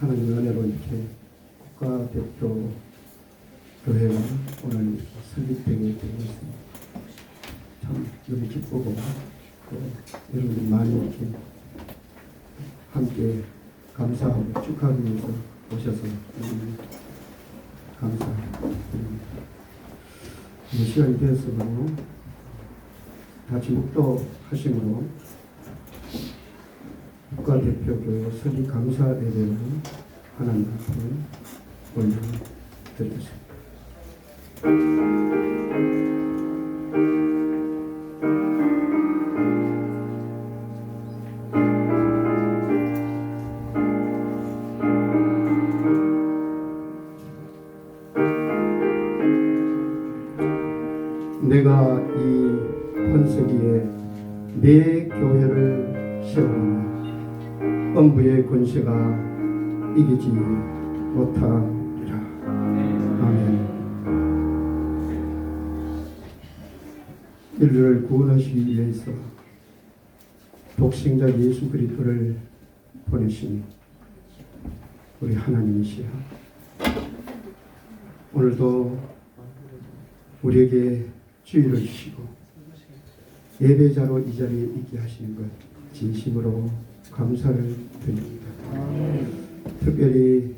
하나님의 은혜로 이렇게 국가대표 교회가 오늘 설립되게 되고 있습니다. 참 너무 기쁘고 또 여러분들 많이 이렇게 함께 감사하고 축하하기 위해서 오셔서 감사드립니다. 시간이 되었으므로 같이 묵도하심으로 국가대표교회 설립 감사 예배를 하나님 앞에 올려드리겠습니다. 내가 이 본서기에 내 교회를 세우니 음부의 권세가 이기지 못하리라. 아멘. 인류를 구원하시기 위해서 독생자 예수 그리스도를 보내신 우리 하나님이시여, 오늘도 우리에게 주의를 주시고 예배자로 이 자리에 있게 하시는 것 진심으로 감사를 드립니다. 특별히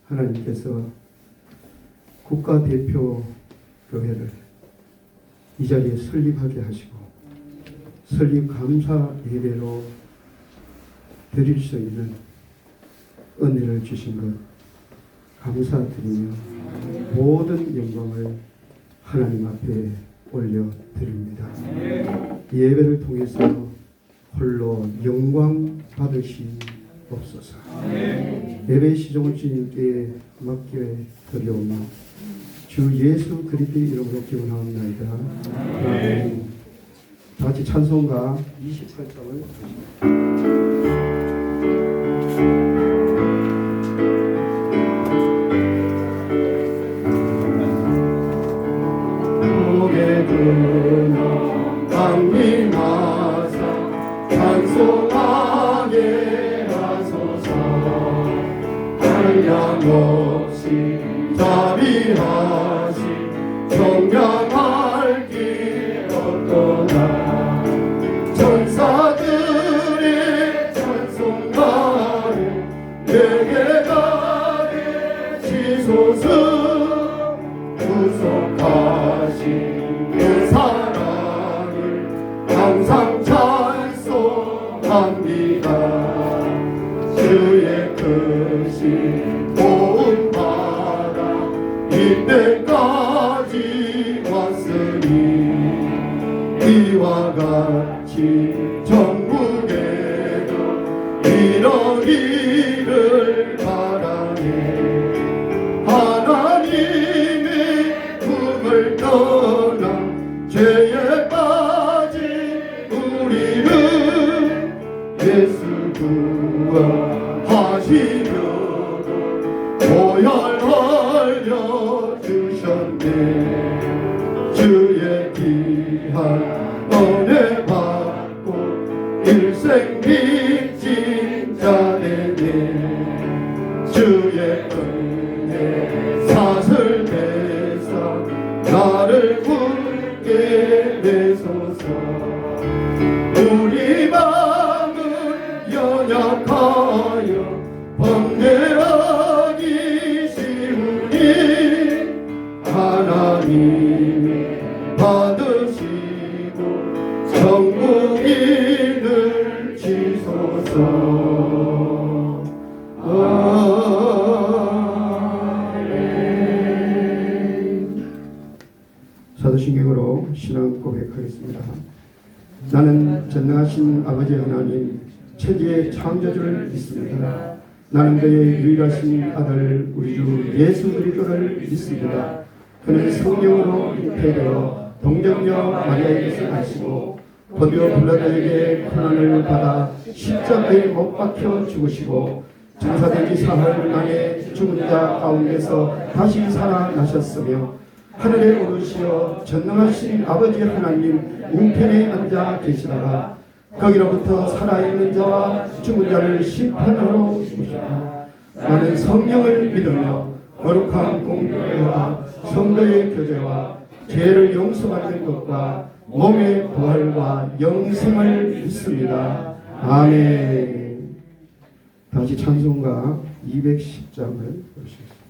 하나님께서 국가대표 교회를 이 자리에 설립하게 하시고 설립 감사 예배로 드릴 수 있는 은혜를 주신 것 감사드리며 모든 영광을 하나님 앞에 올려드립니다. 예배를 통해서 홀로 영광 받으시옵소서. 예배 시종을 주님께 맡겨 드려오며 주 예수 그리스도의 이름으로 기원하옵나이다. 아멘. 다 같이 찬송가 28장을 고개 들어 강림하사 찬송하게 하소서. 한량없이 자비하시 존경할 길 없도다. 천사들의 찬송가를 내게 가르치소서. 구속하신 그 사랑을 항상 찬송합니다. 주의 크신 도움받아 이때까지 왔으니 이와 같이 전국에도 이러기를 바라네. 하나님의 품을 떠나 죄에 빠진 우리는 예수 구원하시려고 보혈 흘려주셨네. 주의 귀한 은혜 받고 일생 빚진 자 되네. 주의 은혜 사슬 대사 나를 굳게 내소서. 우리 마음은 연약하여 범죄하기 쉬우니 하나님이 받으시고 천국인을 지소서. 아멘. 사도신경으로 신앙 고백하겠습니다. 나는 전능하신 아버지 하나님 천지의 창조주를 믿습니다. 나는 그의 유일하신 아들 우리 주 예수 그리스도를 믿습니다. 그는 성령으로 잉태되어 동정녀 마리아에게서 나시고 본디오 빌라도에게 고난을 받아 십자가에 못 박혀 죽으시고 장사된 지 사흘 만에 죽은 자 가운데서 다시 살아나셨으며 하늘에 오르시어 전능하신 아버지 하나님 우편에 앉아 계시다가 거기로부터 살아있는 자와 죽은 자를 심판하러 오시고 나는 성령을 믿으며 거룩한 공교회와 성도의 교제와 죄를 용서받는 것과 몸의 부활과 영생을 믿습니다. 아멘. 다시 찬송가 210장을 보시겠습니다.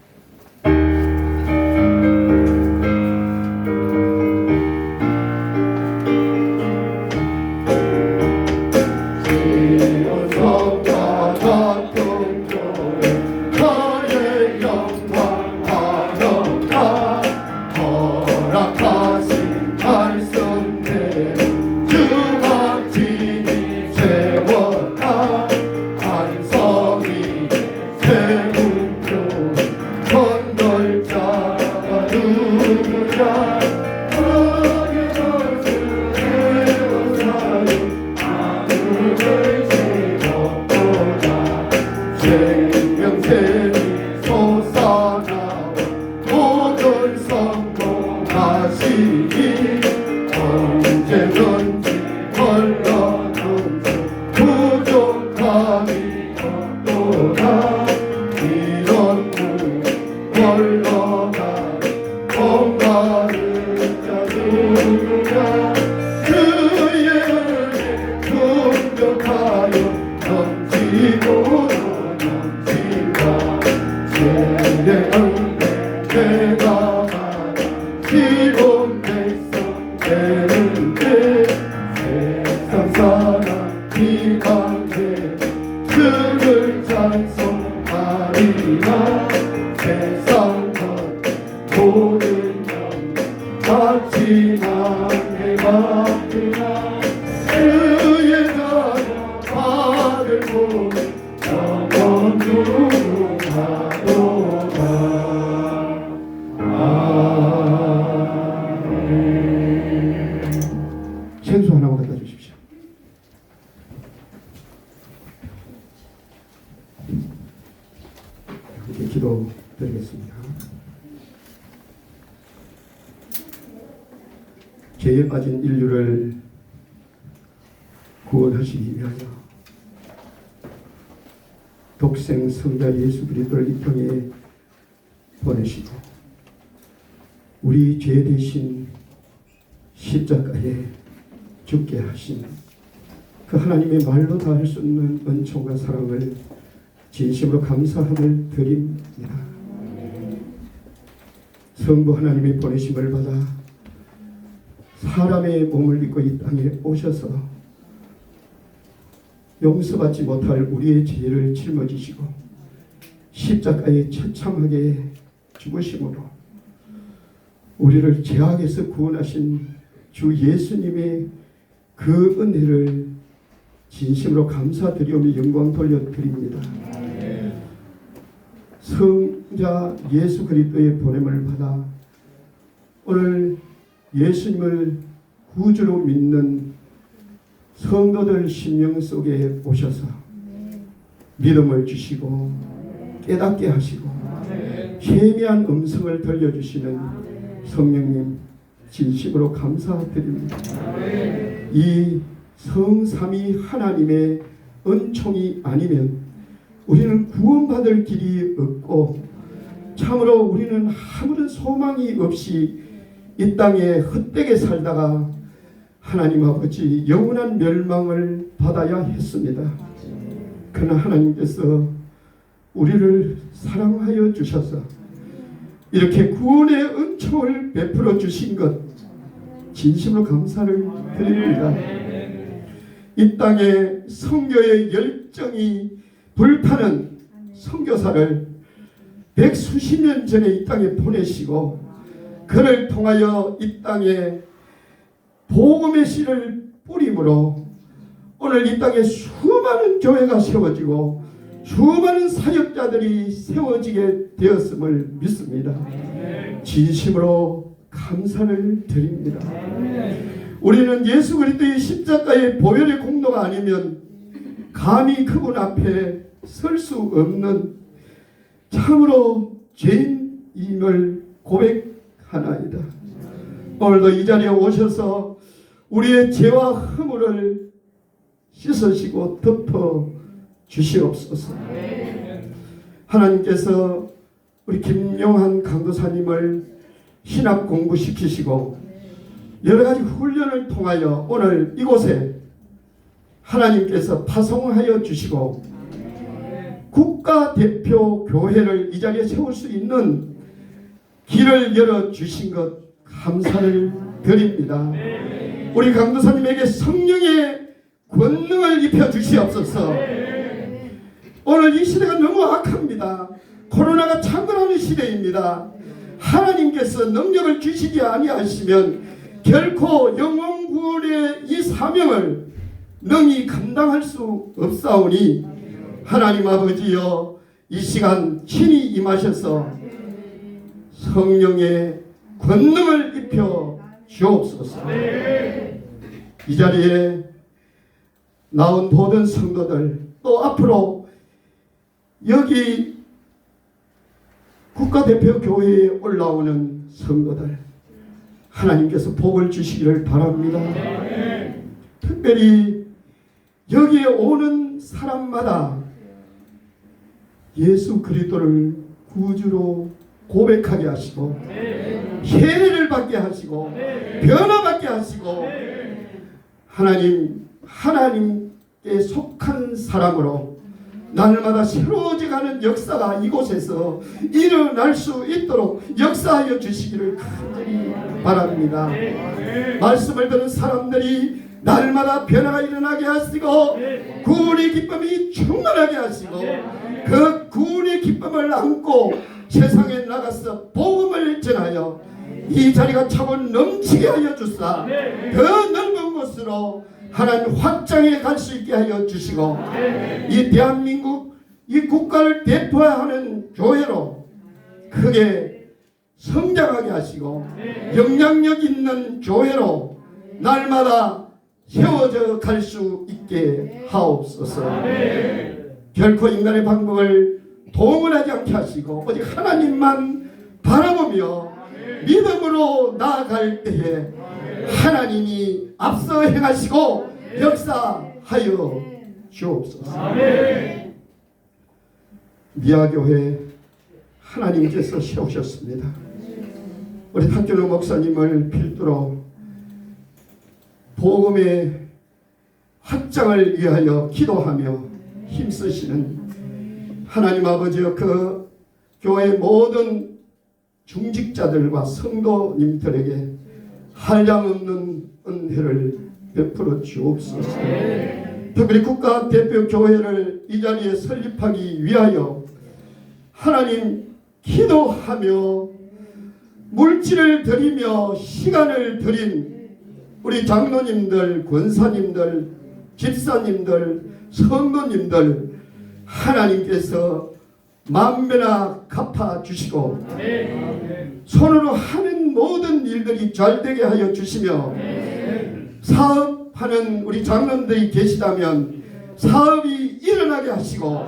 생수 하나 갖다 주십시오. 이렇게 기도 드리겠습니다. 죄에 빠진 인류를 구원하시기 위하여 독생 성자 예수 그리스도를 이 땅에 보내시고 우리 죄 대신 십자가에 죽게 하신 그 하나님의 말로 다 할 수 없는 은총과 사랑을 진심으로 감사함을 드립니다. 성부 하나님의 보내심을 받아 사람의 몸을 입고 이 땅에 오셔서 용서받지 못할 우리의 죄를 짊어지시고 십자가에 처참하게 죽으심으로 우리를 죄악에서 구원하신 주 예수님의 그 은혜를 진심으로 감사드리오며 영광 돌려드립니다. 성자 예수 그리스도의 보냄을 받아 오늘 예수님을 구주로 믿는 성도들 심령 속에 오셔서 믿음을 주시고 깨닫게 하시고 희미한 음성을 들려주시는 성령님 진심으로 감사드립니다. 이 성삼위 하나님의 은총이 아니면 우리는 구원받을 길이 없고 참으로 우리는 아무런 소망이 없이 이 땅에 헛되게 살다가 하나님 아버지 영원한 멸망을 받아야 했습니다. 그러나 하나님께서 우리를 사랑하여 주셔서 이렇게 구원의 은총을 베풀어 주신 것 진심으로 감사를 드립니다. 이 땅에 선교의 열정이 불타는 선교사를 백수십 년 전에 이 땅에 보내시고 그를 통하여 이 땅에 복음의 씨를 뿌림으로 오늘 이 땅에 수많은 교회가 세워지고 수많은 사역자들이 세워지게 되었음을 믿습니다. 진심으로 감사를 드립니다. 우리는 예수 그리스도의 십자가의 보혈의 공로가 아니면 감히 그분 앞에 설 수 없는 참으로 죄인임을 고백하나이다. 오늘도 이 자리에 오셔서 우리의 죄와 허물을 씻으시고 덮어 주시옵소서. 하나님께서 우리 김용한 강도사님을 신학 공부시키시고 여러 가지 훈련을 통하여 오늘 이곳에 하나님께서 파송하여 주시고 국가대표 교회를 이 자리에 세울 수 있는 길을 열어주신 것 감사를 드립니다. 우리 강도사님에게 성령의 권능을 입혀주시옵소서. 오늘 이 시대가 너무 악합니다. 코로나가 창궐하는 시대입니다. 하나님께서 능력을 주시지 아니하시면 결코 영혼 구원의 이 사명을 능히 감당할 수 없사오니 하나님 아버지여 이 시간 친히 임하셔서 성령의 권능을 입혀 주옵소서. 이 자리에 나온 모든 성도들 또 앞으로 여기 국가대표 교회에 올라오는 성도들 하나님께서 복을 주시기를 바랍니다. 특별히 여기에 오는 사람마다 예수 그리스도를 구주로 고백하게 하시고 세례를 받게 하시고 변화받게 하시고 하나님께 속한 사람으로 날마다 새로워져가는 역사가 이곳에서 일어날 수 있도록 역사하여 주시기를 간절히 바랍니다. 말씀을 듣는 사람들이 날마다 변화가 일어나게 하시고 구원의 기쁨이 충만하게 하시고 그 구원의 기쁨을 안고 세상에 나가서 복음을 전하여 이 자리가 차고 넘치게 하여 주사 더 넓은 곳으로 하나님 확장해 갈 수 있게 하여 주시고 이 대한민국 이 국가를 대표하는 교회로 크게 성장하게 하시고 영향력 있는 교회로 날마다 세워져 갈 수 있게 하옵소서. 결코 인간의 방법을 동원하지 않게 하시고 오직 하나님만 바라보며 믿음으로 나아갈 때에 하나님이 앞서 행하시고 역사하여 주옵소서. 미아교회 하나님께서 세우셨습니다. 우리 탁준호 목사님을 필두로 복음의 확장을 위하여 기도하며 힘쓰시는 하나님 아버지여 그 교회 모든 중직자들과 성도님들에게 한량없는 은혜를 베풀어 주옵소서. 특별히 국가대표 교회를 이 자리에 설립하기 위하여 하나님 기도하며 물질을 드리며 시간을 드린 우리 장로님들, 권사님들, 집사님들, 성도님들 하나님께서 만배나 갚아주시고 손으로 하는 모든 일들이 잘되게 하여 주시며 사업하는 우리 장로들이 계시다면 사업이 일어나게 하시고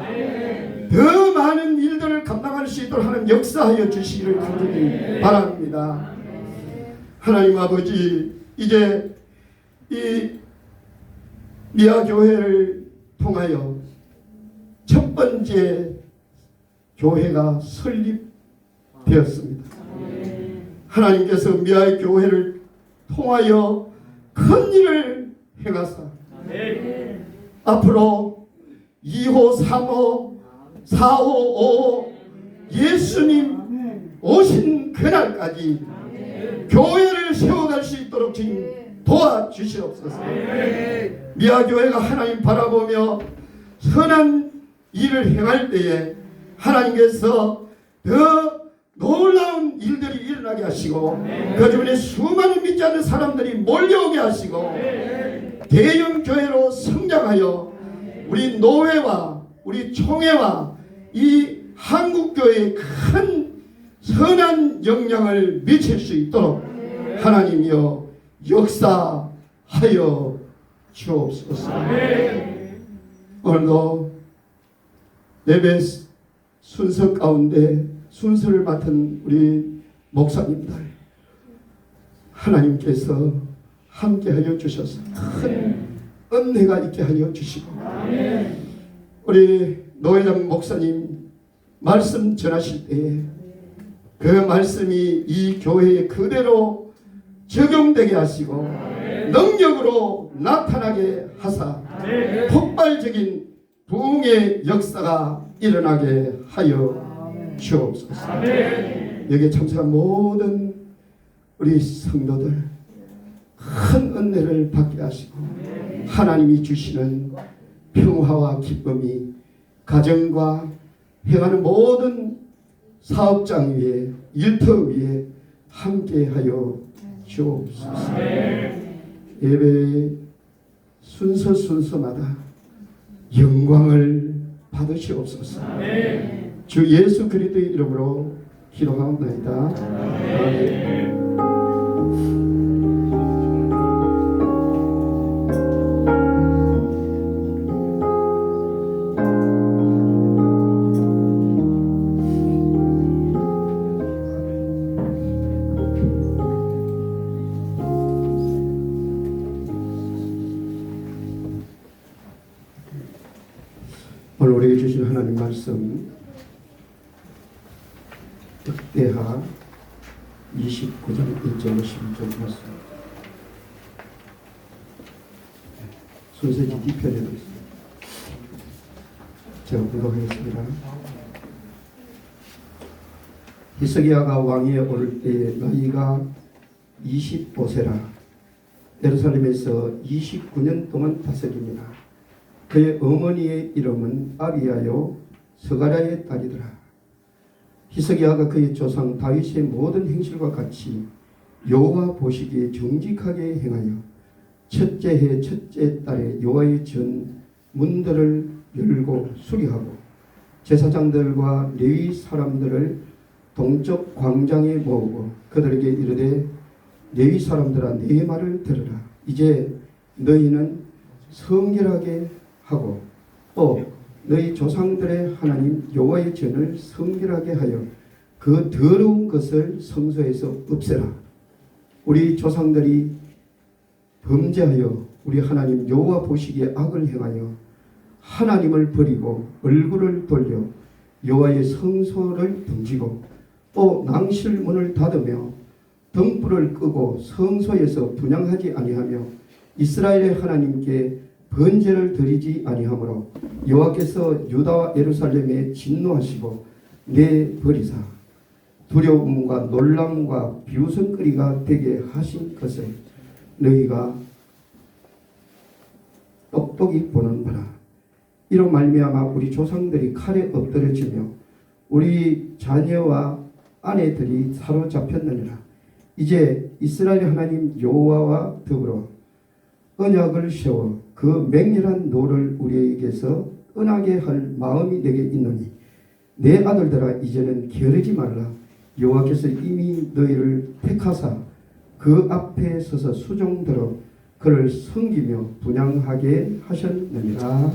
더 많은 일들을 감당할 수 있도록 하는 역사하여 주시기를 간절히 바랍니다. 하나님 아버지 이제 이 미아교회를 통하여 첫 번째 교회가 설립되었습니다. 하나님께서 미아의 교회를 통하여 큰 일을 행하사 앞으로 2호, 3호, 4호, 5호 예수님 오신 그날까지 교회를 세워갈 수 있도록 지금 도와주시옵소서. 미아교회가 하나님 바라보며 선한 일을 행할 때에 하나님께서 더 놀라운 일들이 일어나게 하시고 그 주변에 수많은 믿지 않는 사람들이 몰려오게 하시고 대형 교회로 성장하여 우리 노회와 우리 총회와 이 한국교회에 큰 선한 영향을 미칠 수 있도록 하나님이여 역사하여 주옵소서. 오늘도 예배 순서 가운데 순서를 맡은 우리 목사님들 하나님께서 함께하여 주셔서 큰 은혜가 있게 하여 주시고 우리 노회장 목사님 말씀 전하실 때에 그 말씀이 이 교회에 그대로 적용되게 하시고 능력으로 나타나게 하사 폭발적인 부흥의 역사가 일어나게 하여 주옵소서. 여기에 참석한 모든 우리 성도들 큰 은혜를 받게 하시고 하나님이 주시는 평화와 기쁨이 가정과 행하는 모든 사업장 위에 일터 위에 함께하여 주옵소서. 예배의 순서마다 영광을 받으시옵소서. 주 예수 그리스도의 이름으로 기도하옵나이다. 아멘. 오늘 우리에게 주신 하나님 말씀 역대하 29장 1절 12절 말씀 순서지 뒤편에도 있습니다. 제가 공독하겠습니다. 히스기야가 왕위에 오를 때에 나이가 25세라 예루살렘에서 29년 동안 다스립니다. 그의 어머니의 이름은 아비야요 스가랴의 딸이더라. 히스기야가 그의 조상 다윗의 모든 행실과 같이 여호와 보시기에 정직하게 행하여 첫째 해 첫째 달에 여호와의 전 문들을 열고 수리하고 제사장들과 레위 사람들을 동쪽 광장에 모으고 그들에게 이르되 레위 사람들아 내 말을 들으라. 이제 너희는 성결하게 하고 또 너희 조상들의 하나님 여호와의 전을 성결하게 하여 그 더러운 것을 성소에서 없애라. 우리 조상들이 범죄하여 우리 하나님 여호와 보시기에 악을 행하여 하나님을 버리고 얼굴을 돌려 여호와의 성소를 등지고 또 낭실 문을 닫으며 등불을 끄고 성소에서 분향하지 아니하며 이스라엘의 하나님께 번제를 드리지 아니하므로 여호와께서 유다와 예루살렘에 진노하시고 내버리사 두려움과 놀람과 비웃음거리가 되게 하신 것을 너희가 똑똑히 보는 바라. 이로 말미암아 우리 조상들이 칼에 엎드려지며 우리 자녀와 아내들이 사로잡혔느니라. 이제 이스라엘 하나님 여호와와 더불어 언약을 세워 그 맹렬한 노를 우리에게서 떠나게 할 마음이 내게 있노니 내 아들들아 이제는 게으르지 말라. 여호와께서 이미 너희를 택하사 그 앞에 서서 수종들어 그를 섬기며 분향하게 하셨느니라.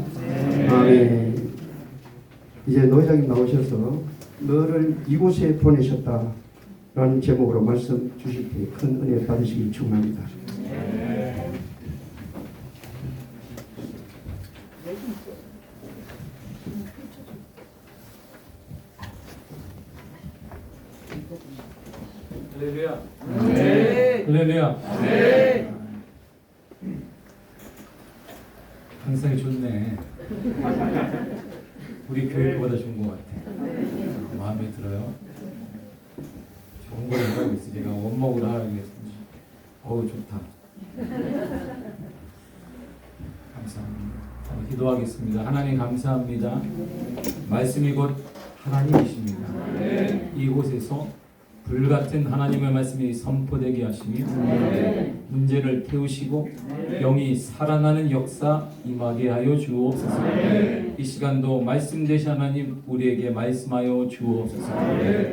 아멘. 이제 노회장님 나오셔서 너를 이곳에 보내셨다 라는 제목으로 말씀 주실 때 큰 은혜 받으시기 축원합니다. 할렐루야. 네. 할렐루야. 네. 항상 좋네. 우리 교회보다 좋은 것 같아. 마음에 들어요. 좋은 걸 하고 있어. 제가 원목으로 하겠습니다. 어우 좋다. 감사합니다. 기도하겠습니다. 하나님 감사합니다. 말씀이 곧 하나님이십니다. 이곳에서 불같은 하나님의 말씀이 선포되게 하시며 문제를 태우시고 영이 살아나는 역사 임하게 하여 주옵소서. 이 시간도 말씀 되신 하나님 우리에게 말씀하여 주옵소서.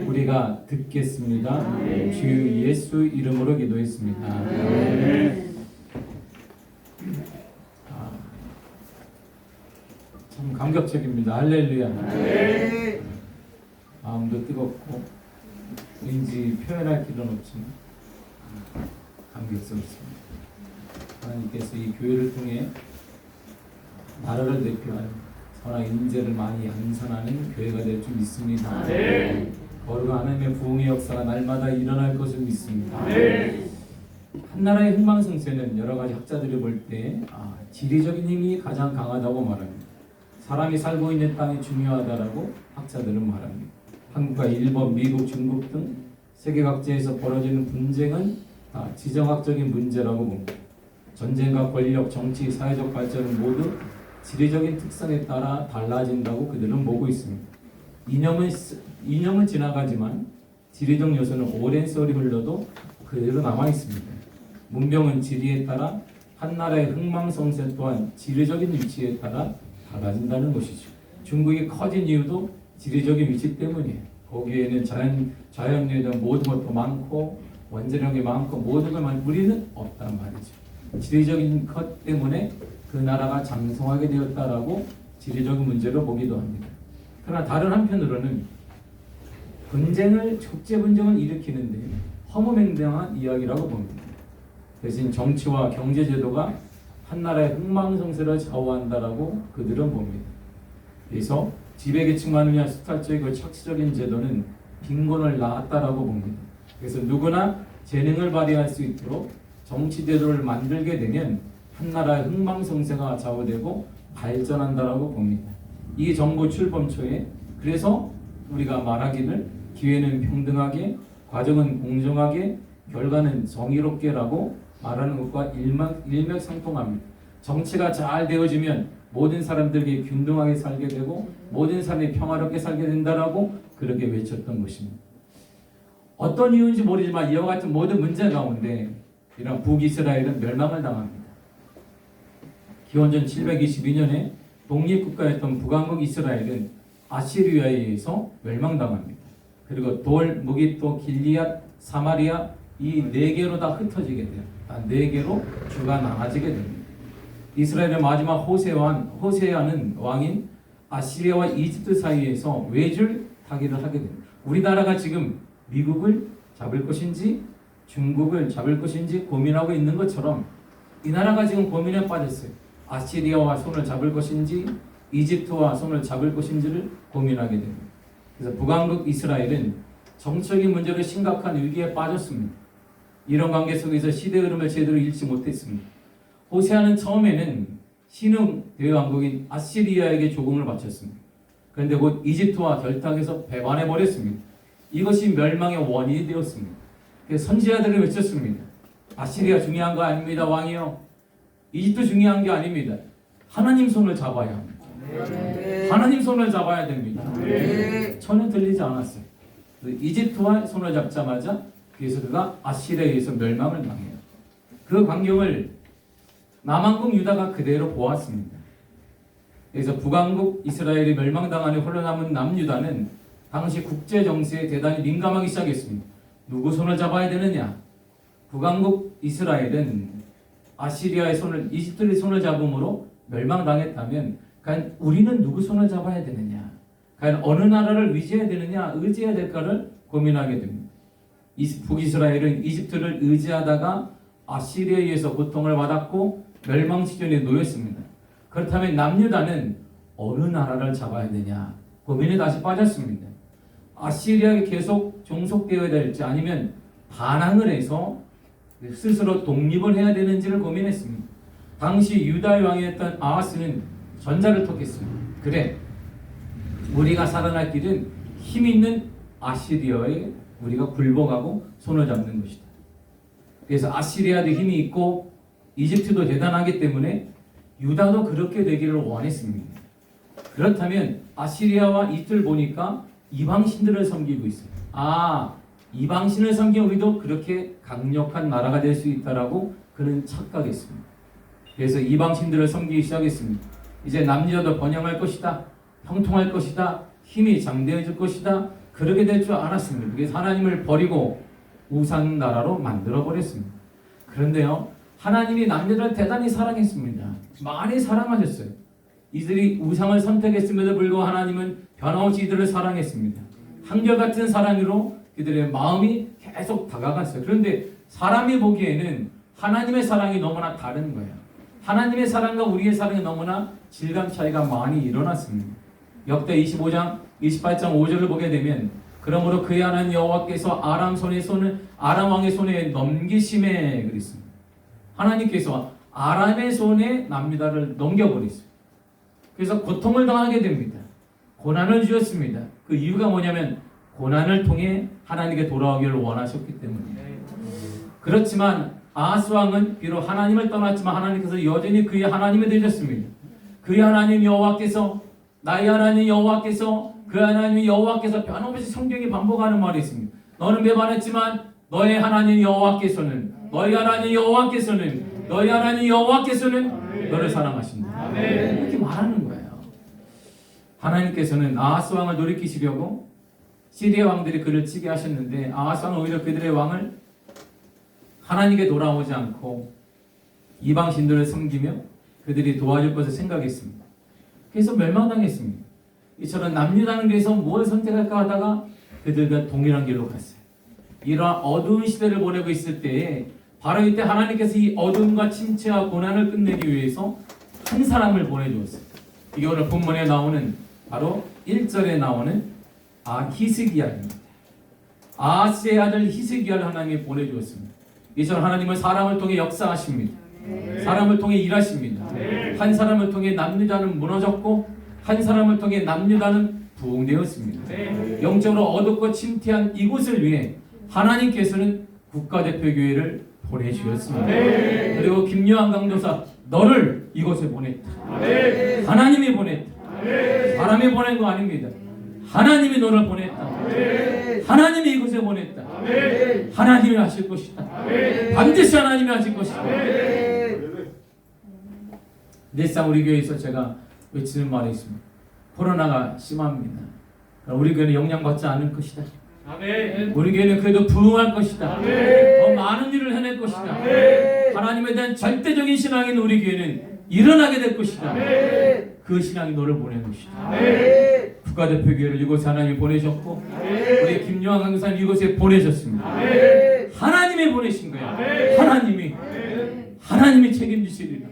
우리가 듣겠습니다. 주 예수 이름으로 기도했습니다. 참 감격적입니다. 할렐루야. 마음도 뜨겁고 왠지 표현할 길은 없지만 감격스럽습니다. 하나님께서 이 교회를 통해 나라를 대표하여 그러나 인재를 많이 양산하는 교회가 될 줄 믿습니다. 네. 거룩한 하나님의 부흥의 역사가 날마다 일어날 것을 믿습니다. 한 나라의 흥망성쇠는 여러 가지 학자들이 볼 때 지리적인 힘이 가장 강하다고 말합니다. 사람이 살고 있는 땅이 중요하다라고 학자들은 말합니다. 한국과 일본, 미국, 중국 등 세계 각지에서 벌어지는 분쟁은 다 지정학적인 문제라고 봅니다. 전쟁과 권력, 정치, 사회적 발전은 모두 지리적인 특성에 따라 달라진다고 그들은 보고 있습니다. 이념은 지나가지만 지리적 요소는 오랜 세월이 흘러도 그대로 남아 있습니다. 문명은 지리에 따라 한 나라의 흥망성쇠 또한 지리적인 위치에 따라 달라진다는 것이죠. 중국이 커진 이유도 지리적인 위치 때문이에요. 거기에는 자연에 대한 모든 것도 많고 원자력이 많고 모든 걸 많고 우리는 없단 말이죠. 지리적인 것 때문에 그 나라가 장성하게 되었다라고 지리적인 문제로 보기도 합니다. 그러나 다른 한편으로는 국제 분쟁을 일으키는데 허무맹랑한 이야기라고 봅니다. 대신 정치와 경제 제도가 한 나라의 흥망성쇠를 좌우한다라고 그들은 봅니다. 그래서 지배계층만을 위한 수탈적이고 착취적인 제도는 빈곤을 낳았다라고 봅니다. 그래서 누구나 재능을 발휘할 수 있도록 정치 제도를 만들게 되면 한 나라의 흥망성쇠가 좌우되고 발전한다라고 봅니다. 이 정부 출범 초에 그래서 우리가 말하기를 기회는 평등하게, 과정은 공정하게, 결과는 정의롭게라고 말하는 것과 일맥상통합니다. 정치가 잘 되어지면 모든 사람들이 균등하게 살게 되고 모든 사람이 평화롭게 살게 된다라고 그렇게 외쳤던 것입니다. 어떤 이유인지 모르지만 이와 같은 모든 문제 가운데 이런 북이스라엘은 멸망을 당합니다. 기원전 722년에 독립국가였던 북왕국 이스라엘은 아시리아에 의해서 멸망당합니다. 그리고 돌, 무기토, 길리앗, 사마리아 이 네 개로 다 흩어지게 돼요. 네 개로 주가 나눠지게 됩니다. 이스라엘의 마지막 호세아는 왕인 아시리아와 이집트 사이에서 외줄 타기를 하게 됩니다. 우리나라가 지금 미국을 잡을 것인지 중국을 잡을 것인지 고민하고 있는 것처럼 이 나라가 지금 고민에 빠졌어요. 아시리아와 손을 잡을 것인지 이집트와 손을 잡을 것인지를 고민하게 됩니다. 그래서 북왕국 이스라엘은 정치적인 문제로 심각한 위기에 빠졌습니다. 이런 관계 속에서 시대 흐름을 제대로 읽지 못했습니다. 호세아는 처음에는 신흥 대왕국인 아시리아에게 조공을 바쳤습니다. 그런데 곧 이집트와 결탁해서 배반해 버렸습니다. 이것이 멸망의 원인이 되었습니다. 그래서 선지자들을 외쳤습니다. 아시리아 중요한 거 아닙니다, 왕이요. 이집트 중요한 게 아닙니다. 하나님 손을 잡아야 합니다. 하나님 손을 잡아야 됩니다. 전혀 들리지 않았어요. 이집트와 손을 잡자마자 그래서 그가 아시리아에 의해서 멸망을 당해요. 그 광경을 남왕국 유다가 그대로 보았습니다. 그래서 북왕국 이스라엘이 멸망당하는 홀로 남은 남유다는 당시 국제 정세에 대단히 민감하기 시작했습니다. 누구 손을 잡아야 되느냐? 북왕국 이스라엘은 아시리아의 손을 이집트의 손을 잡음으로 멸망당했다면 과연 우리는 누구 손을 잡아야 되느냐? 과연 어느 나라를 의지해야 되느냐? 의지해야 될까를 고민하게 됩니다. 북이스라엘은 이집트를 의지하다가 아시리아에 의해서 고통을 받았고 멸망 시전에 놓였습니다. 그렇다면 남유다는 어느 나라를 잡아야 되냐? 고민에 다시 빠졌습니다. 아시리아에 계속 종속되어야 될지 아니면 반항을 해서 스스로 독립을 해야 되는지를 고민했습니다. 당시 유다의 왕이었던 아하스는 전자를 택했습니다. 그래, 우리가 살아날 길은 힘 있는 아시리아에 우리가 굴복하고 손을 잡는 것이다. 그래서 아시리아도 힘이 있고 이집트도 대단하기 때문에 유다도 그렇게 되기를 원했습니다. 그렇다면 아시리아와 이집트를 보니까 이방신들을 섬기고 있어요. 이방신을 섬기면 우리도 그렇게 강력한 나라가 될 수 있다라고 그는 착각했습니다. 그래서 이방신들을 섬기기 시작했습니다. 이제 남유다도 번영할 것이다. 형통할 것이다. 힘이 장대해질 것이다. 그렇게 될 줄 알았습니다. 그래서 하나님을 버리고 우상 나라로 만들어버렸습니다. 그런데요, 하나님이 남유다를 대단히 사랑했습니다. 많이 사랑하셨어요. 이들이 우상을 선택했음에도 불구하고 하나님은 변함없이 이들을 사랑했습니다. 한결같은 사랑으로 그들의 마음이 계속 다가갔어요. 그런데 사람이 보기에는 하나님의 사랑이 너무나 다른 거예요. 하나님의 사랑과 우리의 사랑이 너무나 질감 차이가 많이 일어났습니다. 역대 25장 28장 5절을 보게 되면 그러므로 그의 하나님 여호와께서 아람 왕의 손에 넘기심에 그랬습니다. 하나님께서 아람의 손에 남유다를 넘겨버렸어요. 그래서 고통을 당하게 됩니다. 고난을 주었습니다. 그 이유가 뭐냐면 고난을 통해 하나님께 돌아오기를 원하셨기 때문이에요. 그렇지만 아하스 왕은 비록 하나님을 떠났지만 하나님께서 여전히 그의 하나님이 되셨습니다. 그의 하나님 여호와께서, 나의 하나님 여호와께서, 그 하나님 여호와께서 변함없이 성경이 반복하는 말이 있습니다. 너는 배반했지만 너의 하나님 여호와께서는, 너의 하나님 여호와께서는, 너의 하나님 여호와께서는 너를 사랑하신다. 이렇게 말하는 거예요. 하나님께서는 아하스 왕을 돌이키시려고 시리아 왕들이 그를 치게 하셨는데 아하스 왕은 오히려 그들의 왕을 하나님께 돌아오지 않고 이방 신들을 섬기며 그들이 도와줄 것을 생각했습니다. 그래서 멸망당했습니다. 이처럼 남유다는 그래서 뭘 선택할까 하다가 그들과 동일한 길로 갔어요. 이러한 어두운 시대를 보내고 있을 때에 바로 이때 하나님께서 이 어둠과 침체와 고난을 끝내기 위해서 한 사람을 보내주었어요. 이게 오늘 본문에 나오는 바로 1절에 나오는 히스기야입니다. 아하스의 아들 히스기야를 하나님이 보내주었습니다. 이처럼 하나님은 사람을 통해 역사하십니다. 사람을 통해 일하십니다. 한 사람을 통해 남유다는 무너졌고 한 사람을 통해 남유다는 부흥되었습니다. 영적으로 어둡고 침체한 이곳을 위해 하나님께서는 국가대표교회를 보내주셨습니다. 그리고 김요한 강도사 너를 이곳에 보냈다. 하나님이 보냈다. 사람이 보낸 거 아닙니다. 하나님이 너를 보냈다. 하나님이 이곳에 보냈다. 하나님이 하실 것이다. 반드시 하나님이 하실 것이다. 늘상 우리 교회에서 제가 외치는 말이 있습니다. 코로나가 심합니다. 우리 교회는 영향받지 않을 것이다. 우리 교회는 그래도 부흥할 것이다. 더 많은 일을 해낼 것이다. 하나님에 대한 절대적인 신앙인 우리 교회는 일어나게 될 것이다. 그 신앙이 너를 보낸 것이다. 국가대표교회를 이곳에 하나님이 보내셨고 우리 김요한 강사님 이곳에 보내셨습니다. 하나님이 보내신 거야. 하나님이 책임지시리라.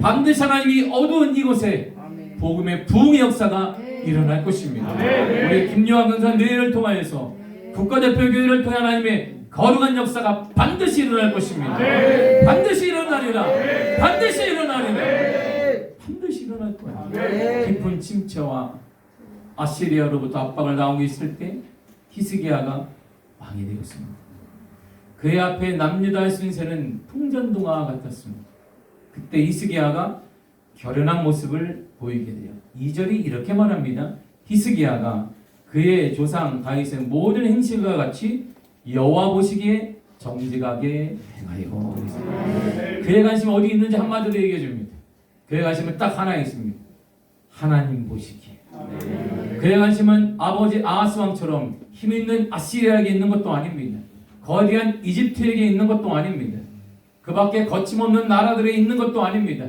반드시 하나님이 어두운 이곳에 복음의 부흥의 역사가 일어날 것입니다. 우리 김요한 강사님 내일을 통하여서 국가대표교회를 통해 하나님의 거룩한 역사가 반드시 일어날 것입니다. 반드시 일어나리라. 반드시 일어나리라. 반드시 일어날 거야. 깊은 침체와 아시리아로부터 압박을 당하고 있을 때 히스기야가 왕이 되었습니다. 그의 앞에 남유다의 신세는 풍전등화 같았습니다. 그때 히스기야가 결연한 모습을 보이게 돼요. 2절이 이렇게 말합니다. 히스기야가 그의 조상 다윗의 모든 행실과 같이 여호와 보시기에 정직하게 행하여. 그의 관심이 어디 있는지 한마디로 얘기해 줍니다. 그의 관심은 딱 하나 있습니다. 하나님 보시기에. 그의 관심은 아버지 아하스 왕처럼 힘있는 아시리아에게 있는 것도 아닙니다. 거대한 이집트에게 있는 것도 아닙니다. 그 밖에 거침없는 나라들에 있는 것도 아닙니다.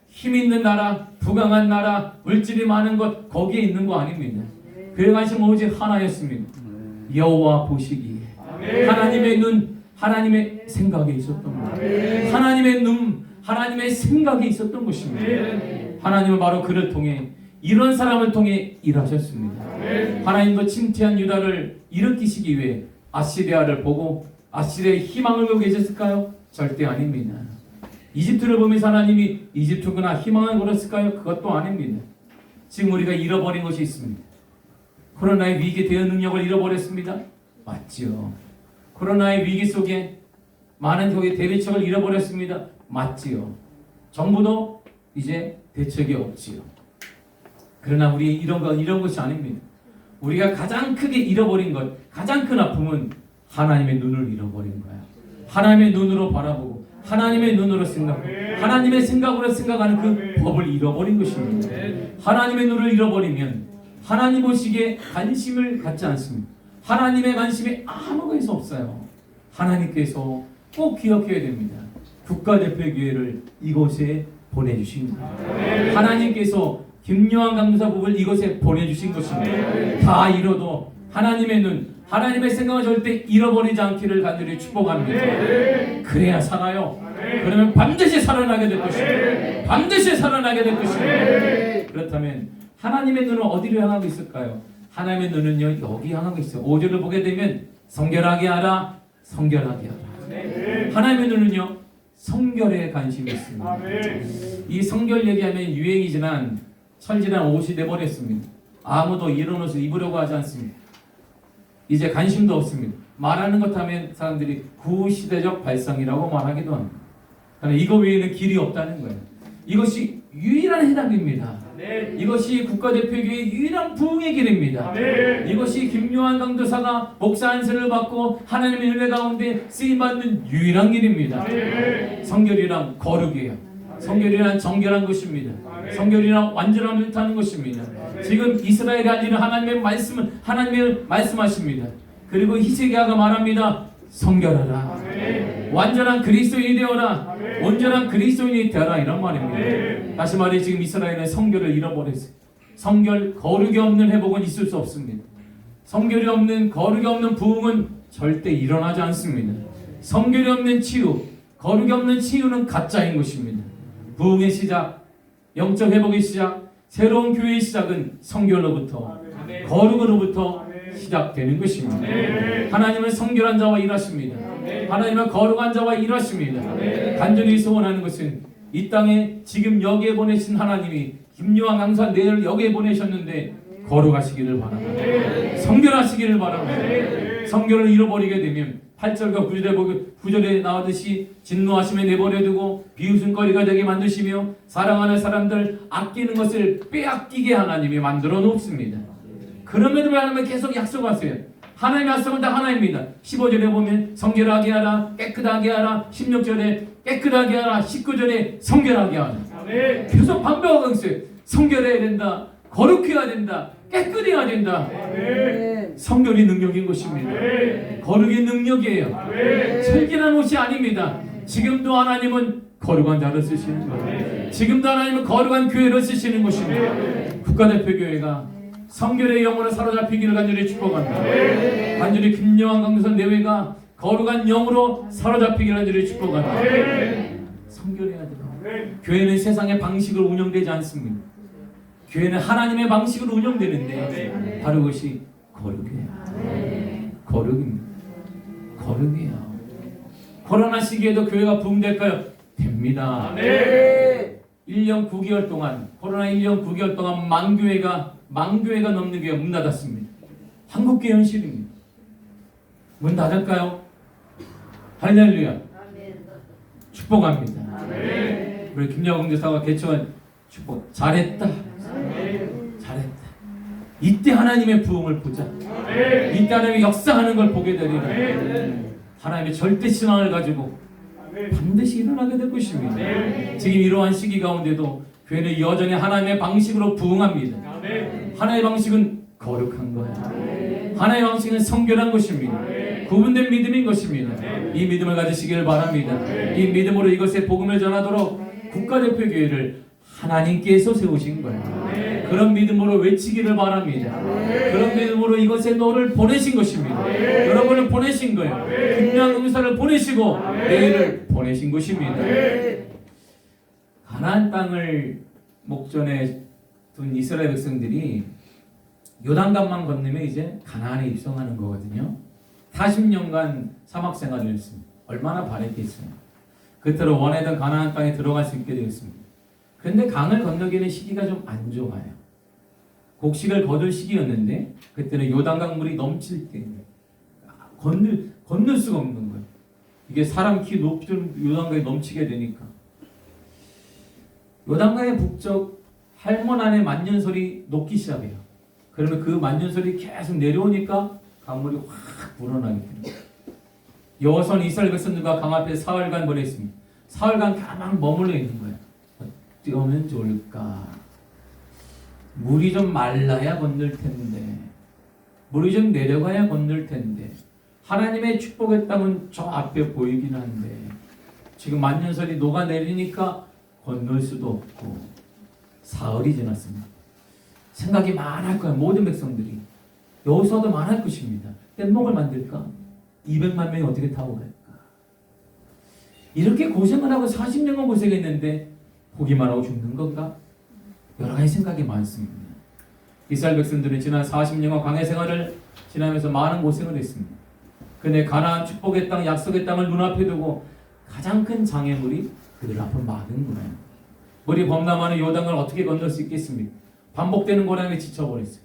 힘있는 나라, 부강한 나라, 물질이 많은 것 거기에 있는 거 아닙니다. 그의 관심은 오직 하나였습니다. 여호와 보시기에. 하나님의 눈, 하나님의 생각에 있었던 것. 하나님의 눈, 하나님의 생각에 있었던 것입니다. 하나님은 바로 그를 통해 이런 사람을 통해 일하셨습니다. 하나님도 침체한 유다를 일으키시기 위해 아시리아를 보고 아시리아의 희망을 보고 계셨을까요? 절대 아닙니다. 이집트를 보면서 하나님이 이집트구나 희망을 걸었을까요? 그것도 아닙니다. 지금 우리가 잃어버린 것이 있습니다. 코로나의 위기 대응 능력을 잃어버렸습니다. 맞지요. 코로나의 위기 속에 많은 교회 대비책을 잃어버렸습니다. 맞지요. 정부도 이제 대책이 없지요. 그러나 우리 이런 것이 아닙니다. 우리가 가장 크게 잃어버린 것, 가장 큰 아픔은 하나님의 눈을 잃어버린 거야. 하나님의 눈으로 바라보고 하나님의 눈으로 생각하고 하나님의 생각으로 생각하는 그 법을 잃어버린 것입니다. 하나님의 눈을 잃어버리면 하나님 보시기에 관심을 갖지 않습니다. 하나님의 관심이 아무것도 없어요. 하나님께서 꼭 기억해야 됩니다. 국가대표교회를 이곳에 보내주신 거예요. 하나님께서 김요한 강도사 부부를 이곳에 보내주신 것입니다. 다 잃어도 하나님의 눈, 하나님의 생각을 절대 잃어버리지 않기를 간절히 축복합니다. 그래야 살아요. 그러면 반드시 살아나게 될 것입니다. 반드시 살아나게 될 것입니다. 그렇다면 하나님의 눈은 어디로 향하고 있을까요? 하나님의 눈은요, 여기 향하고 있어요. 5절을 보게 되면 성결하게 하라, 성결하게 하라. 하나님의 눈은요, 성결에 관심이 있습니다. 이 성결 얘기하면 유행이 지난 철지난 옷이 돼버렸습니다. 아무도 이런 옷을 입으려고 하지 않습니다. 이제 관심도 없습니다. 말하는 것 하면 사람들이 구시대적 발상이라고 말하기도 합니다. 그러나 이거 외에는 길이 없다는 거예요. 이것이 유일한 해답입니다. 이것이 국가대표교회의 유일한 부흥의 길입니다. 이것이 김요한 강도사가 목사 안수를 받고 하나님의 은혜 가운데 쓰임받는 유일한 길입니다. 성결이란 거룩이에요. 성결이란 정결한 것입니다. 성결이란 완전함을 뜻하는 것입니다. 지금 이스라엘이 할 일은 하나님의 말씀하십니다. 그리고 히스기야가 말합니다. 성결하라. 완전한 그리스도인이 되어라. 온전한 그리스도인이 되어라. 이런 말입니다. 다시 말해 지금 이스라엘은 성결을 잃어버렸어요. 성결, 거룩이 없는 회복은 있을 수 없습니다. 성결이 없는, 거룩이 없는 부흥은 절대 일어나지 않습니다. 성결이 없는 치유, 거룩이 없는 치유는 가짜인 것입니다. 부흥의 시작, 영적 회복의 시작, 새로운 교회의 시작은 성결로부터, 거룩으로부터 시작되는 것입니다. 하나님은 성결한 자와 일하십니다. 하나님은 거룩한 자와 일하십니다. 간절히 소원하는 것은 이 땅에 지금 여기에 보내신 하나님이 김요한 강사 내를 여기에 보내셨는데 거룩하시기를 바랍니다. 성결하시기를 바랍니다. 성결을 잃어버리게 되면 8절과 9절에 나오듯이 진노하심에 내버려두고 비웃음거리가 되게 만드시며 사랑하는 사람들 아끼는 것을 빼앗기게 하나님이 만들어 놓습니다. 그럼에도 하나님은 계속 약속하세요. 하나님의 약속은 다 하나입니다. 15절에 보면 성결하게 하라, 깨끗하게 하라, 16절에 깨끗하게 하라, 19절에 성결하게 하라. 계속 반복하고 있어요. 성결해야 된다, 거룩해야 된다, 깨끗해야 된다. 성결이 능력인 것입니다. 거룩이 능력이에요. 철기한 옷이 아닙니다. 지금도 하나님은 거룩한 자를 쓰시는 거예요. 지금도 하나님은 거룩한 교회를 쓰시는 것입니다. 국가대표교회가 성결의 영으로 사로잡히기를 간절히 축복합니다. 간절히 김요한 강도사 내외가 거룩한 영으로 사로잡히기를 간절히 축복합니다. 성결해야 돼요. 교회는 세상의 방식으로 운영되지 않습니다. 교회는 하나님의 방식으로 운영되는데 바로 그것이 거룩이에요. 거룩입니다. 거룩이에요. 코로나 시기에도 교회가 부흥될까요? 됩니다. 1년 9개월 동안 코로나 1년 9개월 동안 만교회가 넘는 교회가 문 닫았습니다. 한국교회 현실입니다. 문 닫을까요? 할렐루야. 축복합니다. 우리 김야공 교사가 개척한 축복 잘했다. 잘했다. 이때 하나님의 부흥을 보자. 이때 하나님의 역사하는 걸 보게 되리라. 하나님의 절대 신앙을 가지고 반드시 일어나게 될 것입니다. 지금 이러한 시기 가운데도 교회는 여전히 하나님의 방식으로 부흥합니다. 하나님의 방식은 거룩한 거예요. 하나님의 방식은 성결한 것입니다. 구분된 믿음인 것입니다. 이 믿음을 가지시기를 바랍니다. 이 믿음으로 이것의 복음을 전하도록 국가대표교회를 하나님께서 세우신 거예요. 그런 믿음으로 외치기를 바랍니다. 그런 믿음으로 이것에 너를 보내신 것입니다. 여러분을 보내신 거예요. 김요한 강도사를 보내시고 내일을 보내신 것입니다. 가나안 땅을 목전에 둔 이스라엘 백성들이 요단강만 건너면 이제 가나안에 입성하는 거거든요. 40년간 사막 생활을 했습니다. 얼마나 바랬겠어요. 그때로 원하던 가나안 땅에 들어갈 수 있게 되었습니다. 그런데 강을 건너기는 시기가 좀 안 좋아요. 곡식을 거둘 시기였는데 그때는 요단강 물이 넘칠 때 건널 수가 없는 거예요. 이게 사람 키 높이는 요단강이 넘치게 되니까 요단강의 북쪽 할몬안의 만년설이 녹기 시작해요. 그러면 그 만년설이 계속 내려오니까 강물이 확 불어나게 됩니다. 여호수아는 이스라엘 백성들과 강 앞에 사흘간 보냈습니다. 사흘간 가만 머물러 있는 거예요. 어떻게 하면 좋을까? 물이 좀 말라야 건널 텐데, 물이 좀 내려가야 건널 텐데, 하나님의 축복의 땅은 저 앞에 보이긴 한데 지금 만년설이 녹아내리니까 건널 수도 없고 사흘이 지났습니다. 생각이 많을 거예요. 모든 백성들이. 여호수아도 많을 것입니다. 뗏목을 만들까? 200만 명이 어떻게 타고 갈까? 이렇게 고생을 하고 40년간 고생했는데 보기만 하고 죽는 건가? 여러 가지 생각이 많습니다. 이스라엘 백성들은 지난 40년간 광야 생활을 지나면서 많은 고생을 했습니다. 근데 가나안 축복의 땅, 약속의 땅을 눈앞에 두고 가장 큰 장애물이 그들 앞으로 막은 거예요. 물이 범람하는 요단강을 어떻게 건널 수 있겠습니까? 반복되는 고난에 지쳐버렸어요.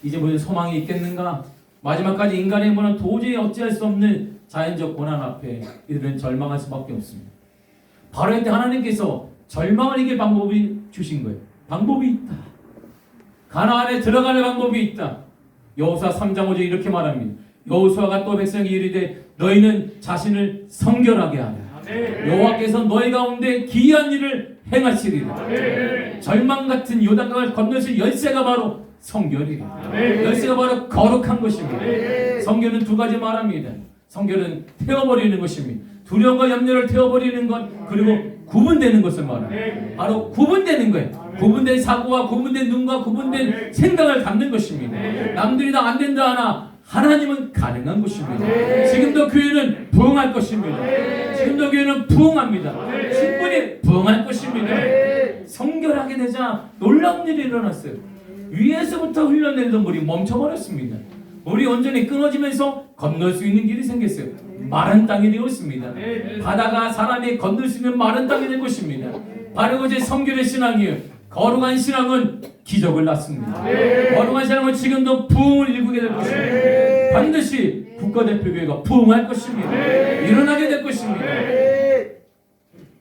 이제 무슨 소망이 있겠는가? 마지막까지 인간의 힘으로는 도저히 어찌할 수 없는 자연적 고난 앞에 이들은 절망할 수밖에 없습니다. 바로 이때 하나님께서 절망을 이길 방법이 주신 거예요. 방법이 있다. 가나안에 들어갈 방법이 있다. 여호수아 3장 5절 이렇게 말합니다. 여호수아가 또 백성에게 이르되 너희는 자신을 성결하게 하라. 여호와께서 너희 가운데 기이한 일을 행하시리라. 절망 같은 요단강을 건너실 열쇠가 바로 성결이에요. 열쇠가 바로 거룩한 것입니다. 성결은 두 가지 말합니다. 성결은 태워버리는 것입니다. 두려움과 염려를 태워버리는 것, 그리고 구분되는 것을 말합니다. 바로 구분되는 거예요. 구분된 사고와 구분된 눈과 구분된 생각을 갖는 것입니다. 남들이 다 안 된다 하나 하나님은 가능한 것입니다. 지금도 교회는 부흥할 것입니다. 지금도 교회는 부흥합니다. 충분히 부흥할 것입니다. 성결하게 되자 놀라운 일이 일어났어요. 위에서부터 흘러내리던 물이 멈춰버렸습니다. 물이 온전히 끊어지면서 건널 수 있는 길이 생겼어요. 마른 땅이 되었습니다. 바다가 사람이 건널 수 있는 마른 땅이 될 것입니다. 바로 이제 성결의 신앙이에요. 거룩한 신앙은 기적을 낳습니다. 거룩한 신앙은 지금도 부흥을 일구게 될 것입니다. 반드시 국가대표교회가 부흥할 것입니다. 일어나게 될 것입니다.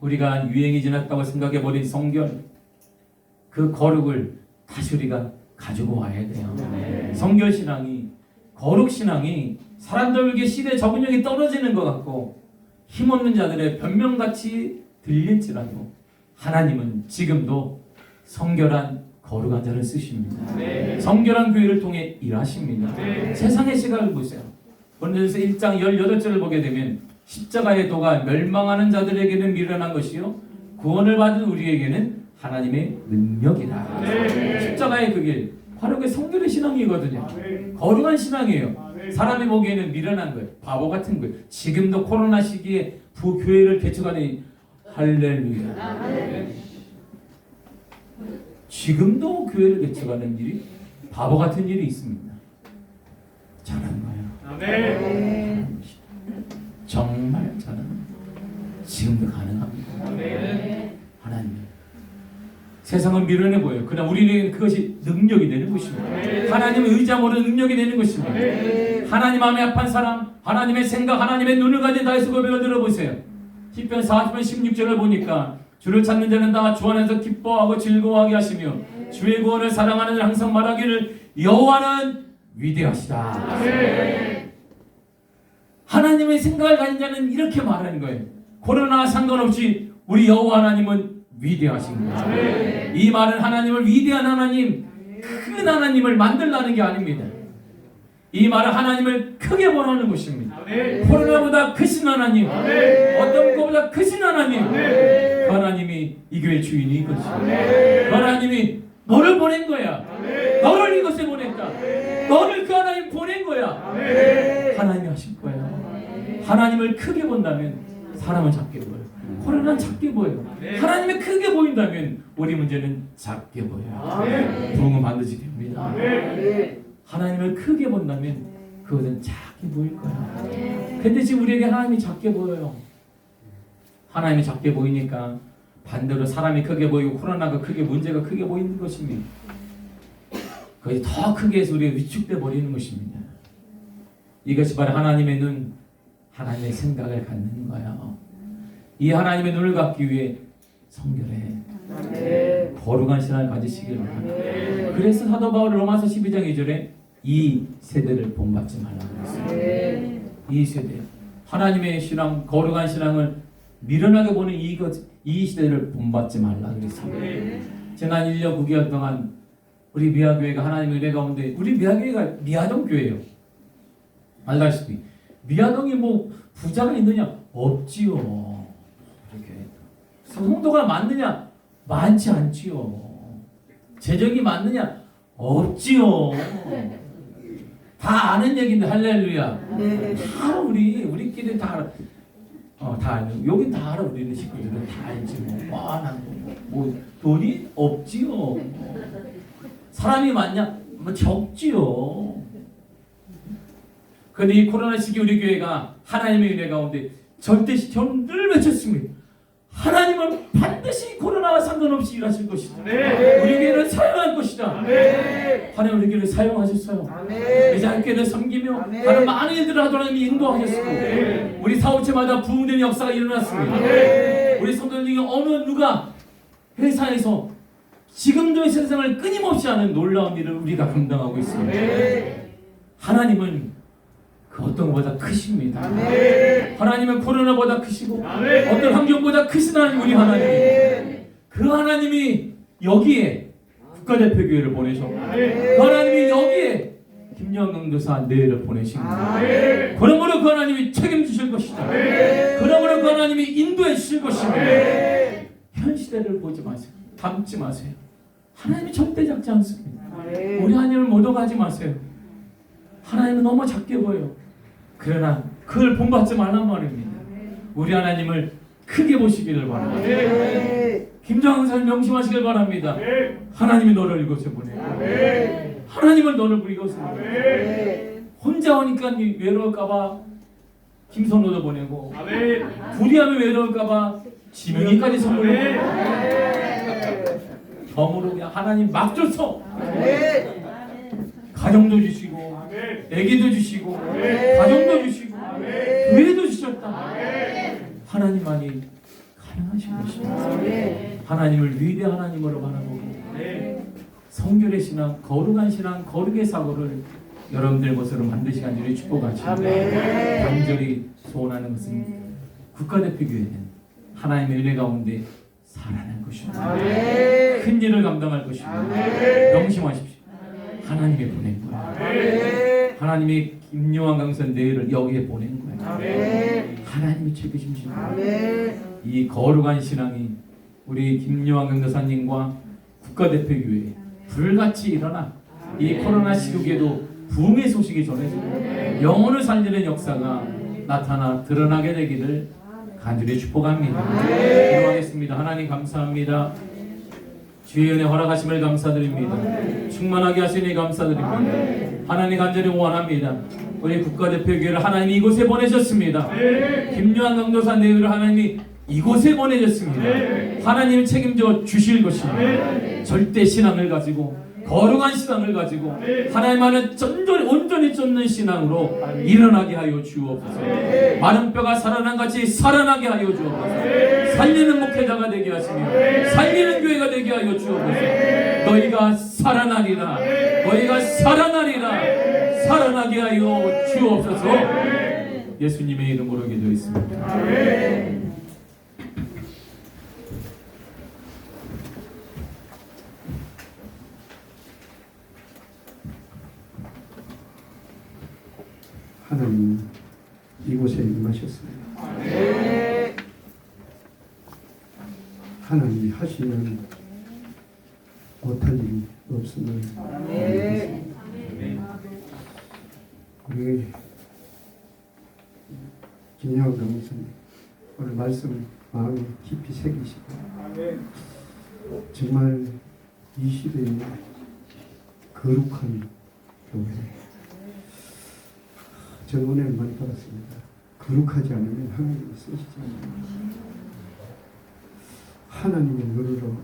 우리가 유행이 지났다고 생각해버린 성결, 그 거룩을 다시 우리가 가지고 와야 돼요. 성결신앙이, 거룩신앙이 사람들에게 시대 적응력이 떨어지는 것 같고 힘없는 자들의 변명같이 들릴지라도 하나님은 지금도 성결한 거룩한 자를 쓰십니다. 성결한 교회를 통해 일하십니다. 세상의 시각을 보세요. 고린도전서 1장 18절을 보게 되면 십자가의 도가 멸망하는 자들에게는 미련한 것이요 구원을 받은 우리에게는 하나님의 능력이다. 십자가의 그 길, 바로 그 성결의 신앙이거든요. 거룩한 신앙이에요. 사람이 보기에는 미련한 거예요. 바보 같은 거예요. 지금도 코로나 시기에 부교회를 개척하니 할렐루야. 지금도 교회를 개척하는 일이 바보 같은 일이 있습니다. 잘하는 거예요. 정말 잘하는 거예요. 지금도 가능합니다. 하나님. 세상은 미련해 보여요. 그러나 우리는 그것이 능력이 되는 것입니다. 하나님을 의지함으로 능력이 되는 것입니다. 하나님 마음에 합한 사람, 하나님의 생각, 하나님의 눈을 가진 다윗의 고백을 들어보세요. 시편 40편 16절을 보니까 주를 찾는 자는 다 주 안에서 기뻐하고 즐거워하게 하시며 주의 구원을 사랑하는 자는 항상 말하기를 여호와는 위대하시다. 하나님의 생각을 가진 자는 이렇게 말하는 거예요. 코로나와 상관없이 우리 여호와 하나님은 위대하신 거죠. 이 말은 하나님을 위대한 하나님, 큰 하나님을 만들라는 게 아닙니다. 이 말은 하나님을 크게 보라는 것입니다. 코로나보다 크신 하나님, 어떤 것보다 크신 하나님, 그 하나님이 이 교회 주인이 것입니다. 그 하나님이 너를 보낸 거야. 너를 이곳에 보냈다. 너를 그 하나님 보낸 거야. 하나님이 하실 거야. 하나님을 크게 본다면 사람은 작게 보여요. 코로나는 작게 보여요. 하나님이 크게 보인다면 우리 문제는 작게 보여요. 부흥은 반드시 됩니다. 하나님을 크게 본다면 그것은 작게 보일 거야. 근데 지금 우리에게 하나님이 작게 보여요. 하나님이 작게 보이니까 반대로 사람이 크게 보이고 코로나가 크게 문제가 크게 보이는 것입니다. 그것이 더 크게 해서 우리가 위축돼 버리는 것입니다. 이것이 바로 하나님의 눈, 하나님의 생각을 갖는 거예요. 이 하나님의 눈을 갖기 위해 성결해. 거룩한 신앙을 가지시길 바랍니다. 그래서 사도 바울이 로마서 12장 2절에 이 세대를 본받지 말라고 했습니다. 이 세대, 하나님의 신앙, 거룩한 신앙을 미련하게 보는 이 시대를 본받지 말라고 했습니다. 지난 1년 9개월 동안 우리 미아교회가 하나님의 은혜 가운데, 우리 미아교회가 미아동 교회예요. 알다시피 미아동이 뭐 부자가 있느냐? 없지요. 이렇게 성도가 많느냐? 많지 않지요. 재정이 많느냐? 없지요. 다 아는 얘기인데 할렐루야. 다 우리끼리 다 다 알죠. 여긴 다 알아. 우리는 식구들은 다 알지 뭐. 뭐 돈이 없지요. 사람이 많냐? 뭐 적지요. 그런데 이 코로나 시기 우리 교회가 하나님의 은혜 가운데 저는 늘 외쳤습니다. 하나님은 반드시 코로나와 상관없이 일하실 것이다. 우리 교회를 사용할 것이다. 하나님 우리 교회를 사용하셨어요. 이제 함께는 섬기며 하는 많은 일들을 하도록 하나님이 인도하셨고 우리 사업체마다 부흥되는 역사가 일어났습니다. 우리 성도들 중에 어느 누가 회사에서 지금도 세상을 끊임없이 하는 놀라운 일을 우리가 감당하고 있습니다. 하나님은 그 어떤 것보다 크십니다. 하나님은 코로나보다 크시고 어떤 환경보다 크신 하나님 우리 하나님. 그 하나님이 여기에 국가대표교회를 보내셨고 그 하나님이 여기에 김영광 교사 내일을 보내십니다. 그러므로 그 하나님이 책임지실 것이다. 그러므로 그 하나님이 인도해 주실 것입니다. 현 시대를 보지 마세요. 담지 마세요. 하나님이 절대 작지 않습니다. 우리 하나님을 못 오가지 마세요. 하나님은 너무 작게 보여요. 그러나 그걸 본받지 말란 말입니다. 우리 하나님을 크게 보시기를 바랍니다. 김정은사님 명심하시길 바랍니다. 하나님이 너를 이곳에 보내고 하나님은 너를 이곳에 보내고 혼자 오니까 외로울까봐 김선호도 보내고 둘이 하면 외로울까봐 지명이까지 선물을 덤으로 그냥 하나님 막 줬어. 가정도 주시고 애기도 주시고 가정도 주시고 교회도 주셨다. 하나님만이 가능하신 것입니다. 하나님을 위대한 하나님으로 바라보고 성결의 신앙, 거룩한 신앙, 거룩의 사고를 여러분들 것으로 만드시 간절히 축복하십니다. 간절히 소원하는 것은 국가대표교회는 하나님의 은혜 가운데 살아날 것입니다. 큰 일을 감당할 것입니다. 명심하십시오. 하나님이 보낸 거예요. 하나님이 김요한 강사 내일을 여기에 보낸 거예요. 하나님이 책임지십니다. 이 거룩한 신앙이 우리 김요한 강사님과 국가대표교회 불같이 일어나 이 코로나 시국에도 부흥의 소식이 전해지고 영혼을 살리는 역사가 나타나 드러나게 되기를 간절히 축복합니다. 기도하겠습니다. 하나님 감사합니다. 주의 은혜 허락하심을 감사드립니다. 충만하게 하시니 감사드립니다. 하나님 간절히 원합니다. 우리 국가대표교회를 하나님이 이곳에 보내셨습니다. 김요한 강도사 내외를 하나님이 이곳에 보내셨습니다. 하나님이 책임져 주실 것입니다. 절대 신앙을 가지고 거룩한 신앙을 가지고 하나님만은 온전히 쫓는 신앙으로 일어나게 하여 주옵소서. 마른 뼈가 살아난 같이 살아나게 하여 주옵소서. 살리는 목회자가 되게 하시며 살리는 교회가 되게 하여 주옵소서. 너희가 살아나리라. 너희가 살아나리라. 살아나게 하여 주옵소서. 예수님의 이름으로 기도했습니다. 하나님 이곳에 임하셨습니다. 하나님이 하시면 못할 일이 없음을 믿습니다. 우리 김영광 강사님 오늘 말씀 마음에 깊이 새기시고 정말 이 시대에 거룩한 교회 저는 은혜를 많이 받았습니다. 거룩하지 않으면 하나님이 쓰시지 않습니다. 하나님의 눈으로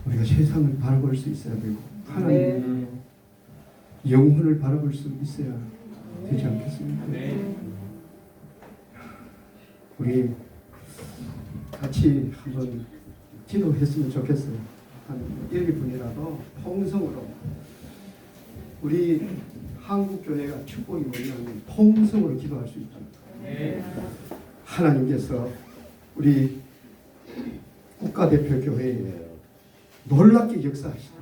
우리가 세상을 바라볼 수 있어야 되고 하나님의 눈으로 영혼을 바라볼 수 있어야 되지 않겠습니까? 우리 같이 한번 기도했으면 좋겠어요. 한 1, 2분이라도 통성으로 우리 한국교회가 축복이 뭐냐면 통성으로 기도할 수 있다. 하나님께서 우리 국가대표교회에 놀랍게 역사하시다.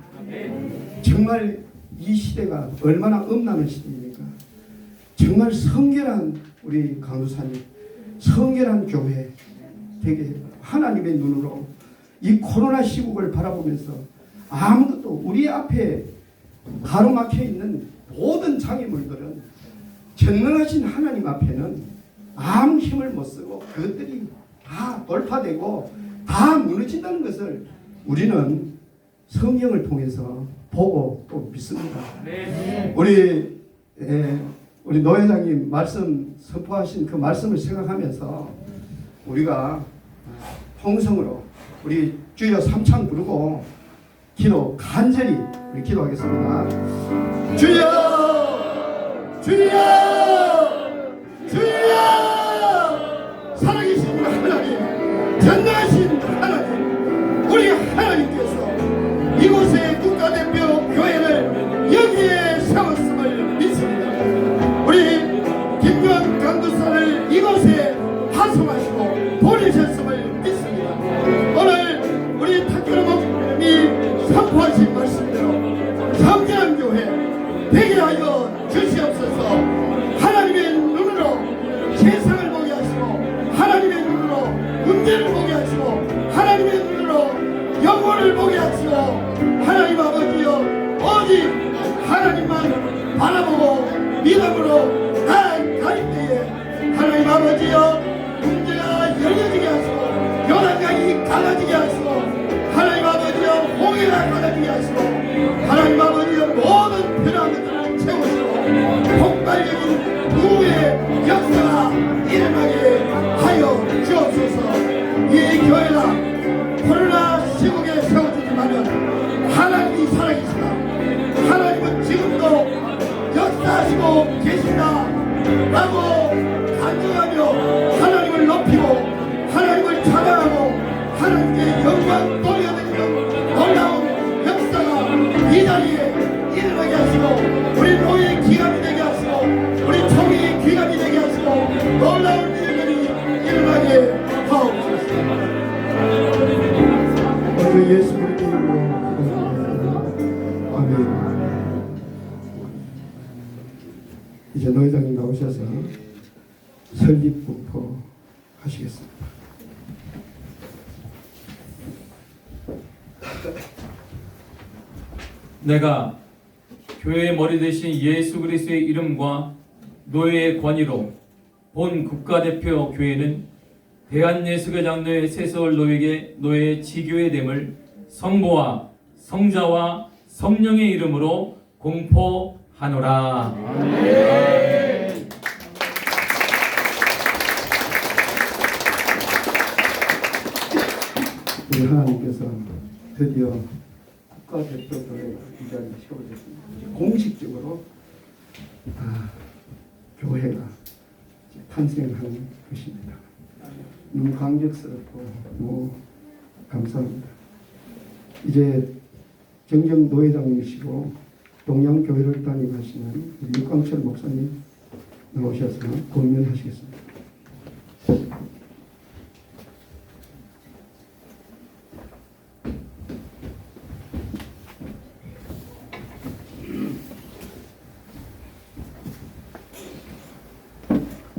정말 이 시대가 얼마나 엄나는 시대입니까? 정말 성결한 우리 강도사님, 성결한 교회 되게 하나님의 눈으로 이 코로나 시국을 바라보면서 아무것도 우리 앞에 가로막혀 있는 모든 장애물들은 전능하신 하나님 앞에는 아무 힘을 못 쓰고 그것들이 다 돌파되고 다 무너진다는 것을 우리는 성경을 통해서 보고 또 믿습니다. 우리 노 회장님 말씀 선포하신 그 말씀을 생각하면서 우리가 통성으로 우리 주여 삼창 부르고 기도 간절히 우리 기도하겠습니다. 주여, 주여, 주여, 살아계신 하나님, 전능하신 하나님, 우리 하나님께서 이곳의 국가대표 교회를 여기에 세웠음을 믿습니다. 우리 김유한 강도사를 이곳에 파송하시고 보내셨음을 믿습니다. 오늘 우리 탁규로 목사님이 선포하신 말씀대로 성전한 교회 되게 하여 주시옵소서. 하나님의 눈으로 세상을 보게 하시고 하나님의 눈으로 문제를 보게 하시고 하나님의 눈으로 영혼을 보게 하시고 하나님 아버지여 오직 하나님만 바라보고 믿음으로 나아갈 때에 하나님 아버지여 문제가 열려지게 하시고 요단강이 갈라지게 하시고 하나님 아버지여 홍해가 갈라지게 하시고 하나님 아버지여 모든 필요한 것들을 채우시고 폭발적인 누구의 역사가 일어나게 하여 주옵소서. 이 교회가 코로나 시국에 세워지지만은 하나님이 살아계시다. 하나님은 지금도 역사하시고 계신다 라고 간증하며 하나님을 높이고 하나님을 찬양하고 하나님께 영광 돌려드리는 놀라운 역사가 이 자리에 일어나게 하시고 우리 노예의 기감이 되게 하시고 우리 총회의 기감이 되게 하시고 놀라운 일들이 일어나게 하옵소서. 예수 그리스도 이름으로 기도드립니다. 아멘. 이제 노 회장님 나오셔서 설립부터 하시겠습니다. 내가 교회의 머리 대신 예수 그리스도의 이름과 노예의 권위로 본 국가대표 교회는 대한예수교 장로의 세서울 노예의 지교회 됨을 성부와 성자와 성령의 이름으로 공포하노라. 아멘. 우리 하나님께서 드디어 국가대표들의 이 자리에 세워졌습니다. 공식적으로 교회가 탄생한 것입니다. 너무 감격스럽고 감사합니다. 이제 정경 노회장님이시고 동양교회를 담임하시는 육광철 목사님 나오셔서 권면하시겠습니다.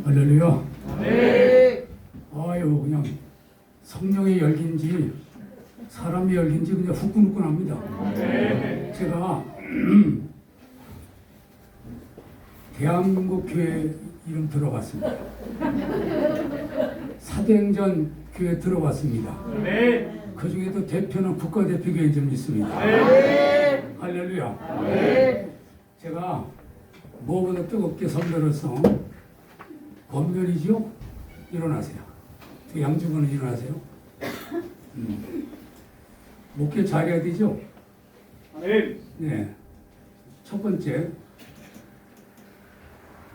할렐루야. 아유, 그냥 성령의 열기인지 사람의 열기인지 그냥 후끈후끈합니다. 제가 대한민국 교회 이름 들어봤습니다. 사도행전 교회 들어봤습니다. 그 중에도 대표는 국가대표교회인 줄 믿습니다. 할렐루야. 제가 무엇보다 뜨겁게 선별해서 권면이죠? 일어나세요. 양주분은 일어나세요. 목회 잘해야 되죠? 네. 첫 번째,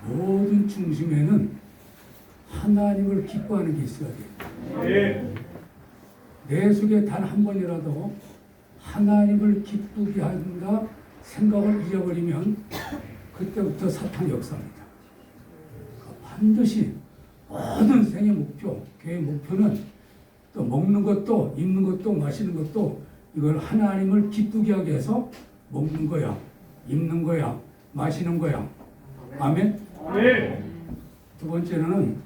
모든 중심에는 하나님을 기뻐하는 게 있어야 돼요. 내 속에 단 한 번이라도 하나님을 기쁘게 한다 생각을 잊어버리면 그때부터 사탄 역사입니다. 반드시 모든 생의 목표, 교회 목표는 또 먹는 것도 입는 것도 마시는 것도 이걸 하나님을 기쁘게 하게 해서 먹는 거야, 입는 거야, 마시는 거야. 아멘? 두 번째는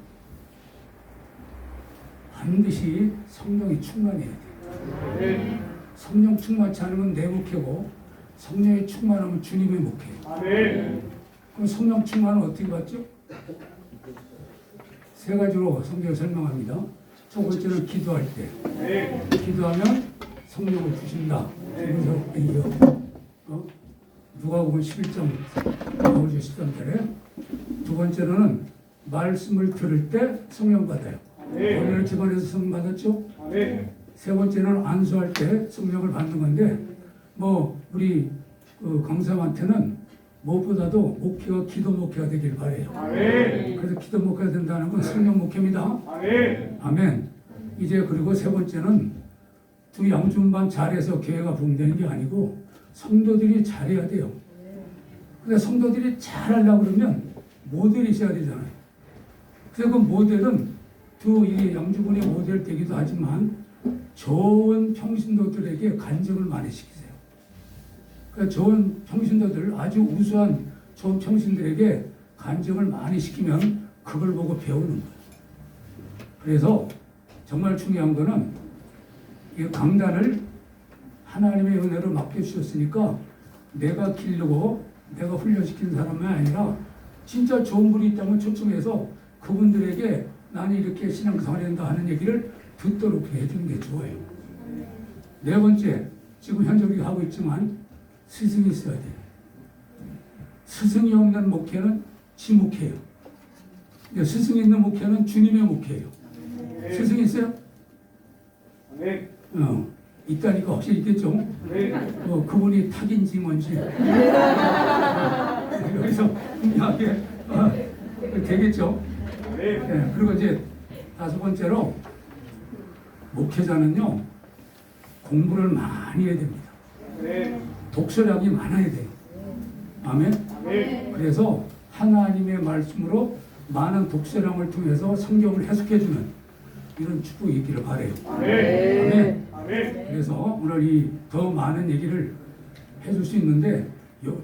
반드시 성령이 충만해야 돼. 성령 충만치 않으면 내 목회고 성령이 충만하면 주님의 목회예요. 그럼 성령 충만은 어떻게 받죠? 세 가지로 성경을 설명합니다. 첫 번째는 기도할 때. 기도하면 성령을 주신다. 누가복음 11장 5절 13절에. 두 번째로는 말씀을 들을 때 성령 받아요. 오늘 집안에서 성령 받았죠? 세 번째는 안수할 때 성령을 받는 건데, 뭐 우리 강사한테는 무엇보다도 목회가 기도 목회가 되길 바래요. 그래서 기도 목회가 된다는 건 성령 목회입니다. 아멘. 이제 그리고 세 번째는 두 양준만 잘해서 교회가 부흥되는 게 아니고 성도들이 잘해야 돼요. 근데 성도들이 잘하려고 그러면 모델이 있어야 되잖아요. 그래서 그 모델은 이 양주군의 모델 되기도 하지만 좋은 평신도들에게 간증을 많이 시키세요. 그러니까 좋은 평신도들, 아주 우수한 좋은 평신들에게 간증을 많이 시키면 그걸 보고 배우는 거예요. 그래서 정말 중요한 거는 이 강단을 하나님의 은혜로 맡겨주셨으니까 내가 기르고 내가 훈련시킨 사람이 아니라 진짜 좋은 분이 있다면 초청해서 그분들에게 나는 이렇게 신앙생활을 한다 하는 얘기를 듣도록 해주는 게 좋아요. 네 번째, 지금 현재 우리가 하고 있지만 스승이 있어야 돼요. 스승이 없는 목회는 지목회예요. 스승이 있는 목회는 주님의 목회예요. 스승이 있어요? 있다니까 확실히 있겠죠? 그분이 탁인지 뭔지 여기서 분명하게 되겠죠? 그리고 이제 다섯 번째로 목회자는요 공부를 많이 해야 됩니다. 독서량이 많아야 돼요. 아멘? 그래서 하나님의 말씀으로 많은 독서량을 통해서 성경을 해석해주는 이런 축복이 있기를 바라요. 아멘. 그래서 오늘 더 많은 얘기를 해줄 수 있는데